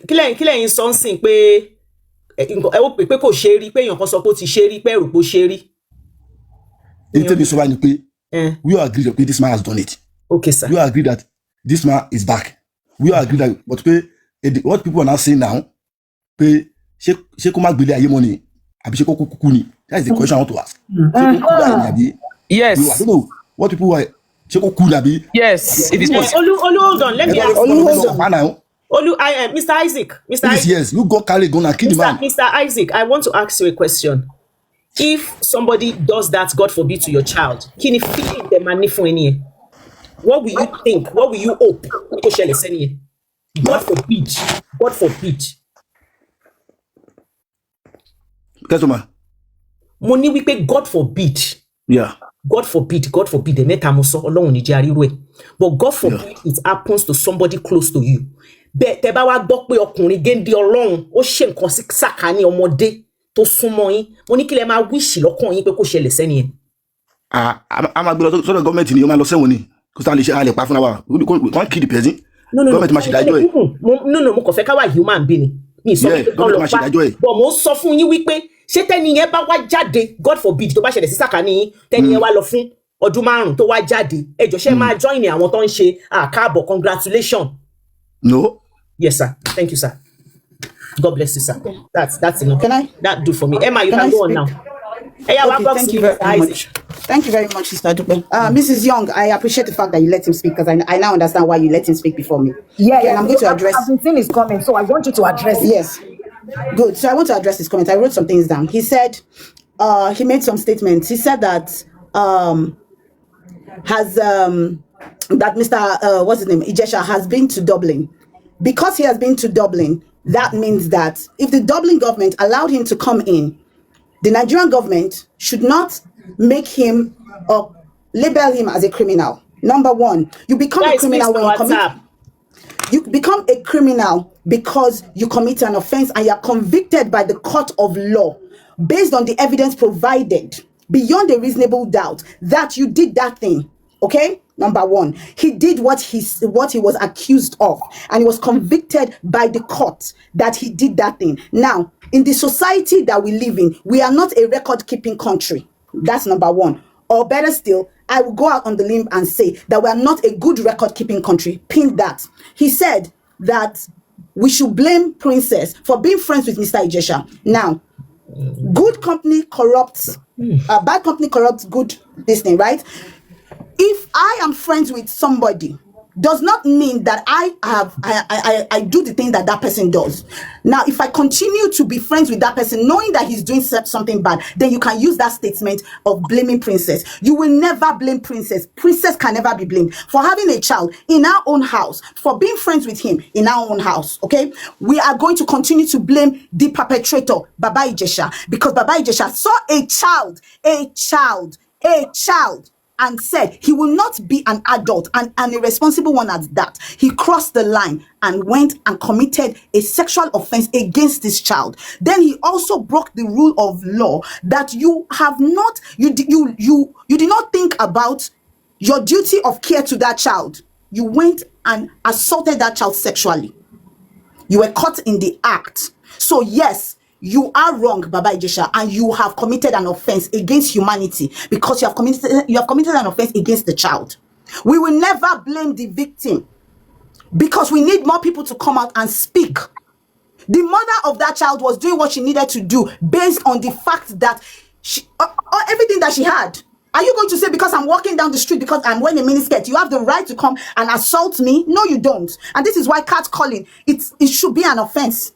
kí lẹ́yìn sọ́nsìn pé ẹ wò pé kò ṣe rí pé èèyàn kan sọ pé ó ti ṣe rí pé ẹrù pé ó ṣe rí. Ètò sọ báyìí pé we all agree that this man has done it. Okay, sir. We all agree that this man is back. We all agree that what people are now saying now, pé ṣé kó má gbélé ayé mọ́ ni àbí ṣé kó kúkú ni? That is the question I want to ask. Yes. I don't know what people are. Ṣé kó kú ni? Yes, it is possible. Olu, hold on. Let me ask. Olu, Mr. Isaac. Yes, you go carry gun and kill the man. Mr. Isaac, I want to ask you a question. If somebody does that, God forbid, to your child, kini feeling the money for any? What will you think? What will you hope? God forbid. God forbid. Customer. Money we pay. God forbid. Yeah. God forbid. God forbid. But God forbid it happens to somebody close to you. Tẹ́ bá wá gbọ́ pé ọkùnrin géńdé Ọlọ́run ó ṣe nǹkan sí sàkání ọmọdé tó súnmọ́ yín mo ní kí lẹ máa wish lọ́kàn yín pé kó ṣẹlẹ̀ sẹ́ni yẹn. A máa gbé lọ sọ́dọ̀ gọ́ọ̀mẹ̀ntì ni ó máa lọ sẹ́wọ̀n ni kó sáà lè ṣe àlè pa fúnra wa wọ́n kill the person. Gọ́ọ̀mẹ̀ntì máa ṣe ìdájọ́ ẹ̀. No, mo kàn fẹ́ ká wà human being ni. Mi sọ pé kọ́ lọ pa bọ̀ mo sọ fún yín wípé ṣé tẹ́ni yẹn bá wá jáde God forbid tó bá ṣẹlẹ̀ sí sàkání yín tẹ́ni yẹn wá lọ fún ọdún 5 tó wá jáde ẹ jọ̀ọ́ ṣé máa join àwọn tó ń ṣe káàbọ̀ congratulations. No. Yes, sir. Thank you, sir. God bless you, sir. That's enough. Can I? That do for me. Emma, you can go on now. Hey, okay, thank you very much. Thank you very much, Sister Dupe. Mrs. Young, I appreciate the fact that you let him speak because I now understand why you let him speak before me. Yeah, and I'm going to address. I've been seeing his comment, so I want you to address it. Yes. Good. So I want to address his comment. I wrote some things down. He said, he made some statements. He said that that Mr. What's his name? Ijesha has been to Dublin. Because he has been to Dublin, that means that if the Dublin government allowed him to come in, the Nigerian government should not make him or label him as a criminal. Number one, you become a criminal when you commit. You become a criminal because you commit an offense and you are convicted by the court of law based on the evidence provided beyond a reasonable doubt that you did that thing. Okay? Number one, he did what he was accused of, and he was convicted by the court that he did that thing. Now, in the society that we live in, we are not a record-keeping country. That's number one. Or better still, I will go out on the limb and say that we are not a good record-keeping country. Pin that. He said that we should blame Princess for being friends with Mr. Ijesha. Now, good company corrupts, bad company corrupts good business, right? If I am friends with somebody does not mean that I do the thing that person does. Now, if I continue to be friends with that person, knowing that he's doing something bad, then you can use that statement of blaming Princess. You will never blame Princess. Princess can never be blamed for having a child in our own house, for being friends with him in our own house, okay? We are going to continue to blame the perpetrator, Baba Ijesha, because Baba Ijesha saw a child, and said he will not be an adult and an irresponsible one at that. He crossed the line and went and committed a sexual offense against this child. Then he also broke the rule of law that you did not think about your duty of care to that child. You went and assaulted that child sexually. You were caught in the act. So yes, you are wrong, Baba Ijesha, and you have committed an offense against humanity because you have committed an offense against the child. We will never blame the victim because we need more people to come out and speak. The mother of that child was doing what she needed to do based on the fact that everything that she had. Are you going to say because I'm walking down the street because I'm wearing a miniskirt, you have the right to come and assault me? No, you don't. And this is why catcalling, it should be an offense.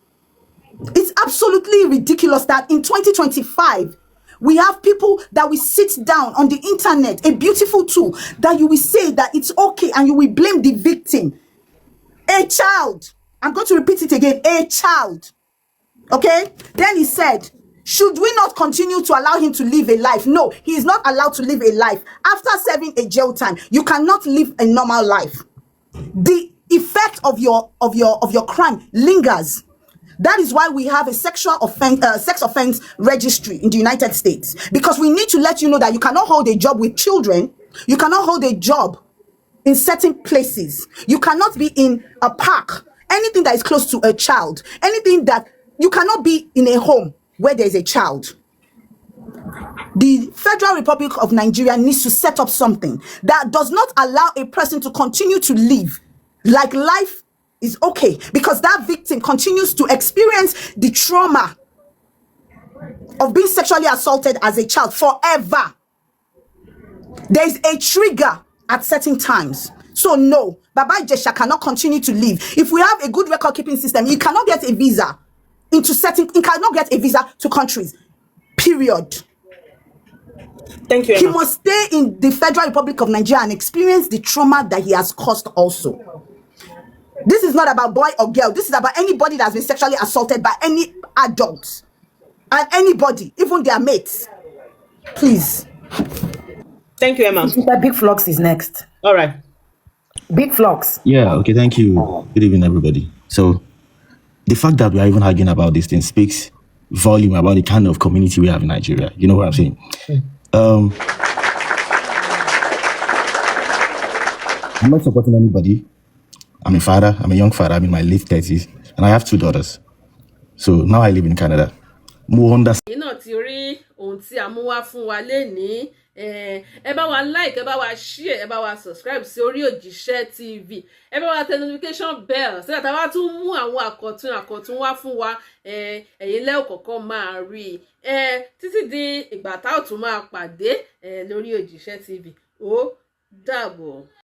It's absolutely ridiculous that in 2025, we have people that we sit down on the internet, a beautiful tool, that you will say that it's okay and you will blame the victim. A child. I'm going to repeat it again. A child. Okay? Then he said, should we not continue to allow him to live a life? No, he is not allowed to live a life. After serving a jail time, you cannot live a normal life. The effect of your crime lingers. That is why we have a sex offense registry in the United States, because we need to let you know that you cannot hold a job with children. You cannot hold a job in certain places. You cannot be in a park. Anything that is close to a child. Anything that you cannot be in a home where there is a child. The Federal Republic of Nigeria needs to set up something that does not allow a person to continue to live like life is okay, because that victim continues to experience the trauma of being sexually assaulted as a child forever. There is a trigger at certain times. So no, Baba Ijesha cannot continue to live. If we have a good record keeping system, you cannot get a visa you cannot get a visa to countries. Period. Thank you, Emma. He must stay in the Federal Republic of Nigeria and experience the trauma that he has caused also. This is not about boy or girl. This is about anybody that's been sexually assaulted by any adult. And anybody, even their mates. Please. Thank you, Emma. Big Flux is next. All right. Big Flux. Yeah, okay, thank you. Good evening, everybody. So, the fact that we are even arguing about this thing speaks volume about the kind of community we have in Nigeria. You know what I'm saying? I'm not supporting anybody. I'm a father. I'm a young father. I'm in my late 30s. And I have 2 daughters. So now I live in Canada. More understand. You know, theory, ohun tí a mú wá fún wa lénìí, ẹ bá wa like, ẹ bá wa share, ẹ bá wa subscribe sí orí Ijesha TV. Ẹ bá wa tẹ notification bell so that a bá tún mú àwọn àkọ̀tun wá fún wa, ẹ̀yin lẹ́ kọ́kọ́ máa rí. Títí di ìgbà tá ó tún máa pàdé lórí Ijesha TV. Ó dàbọ̀.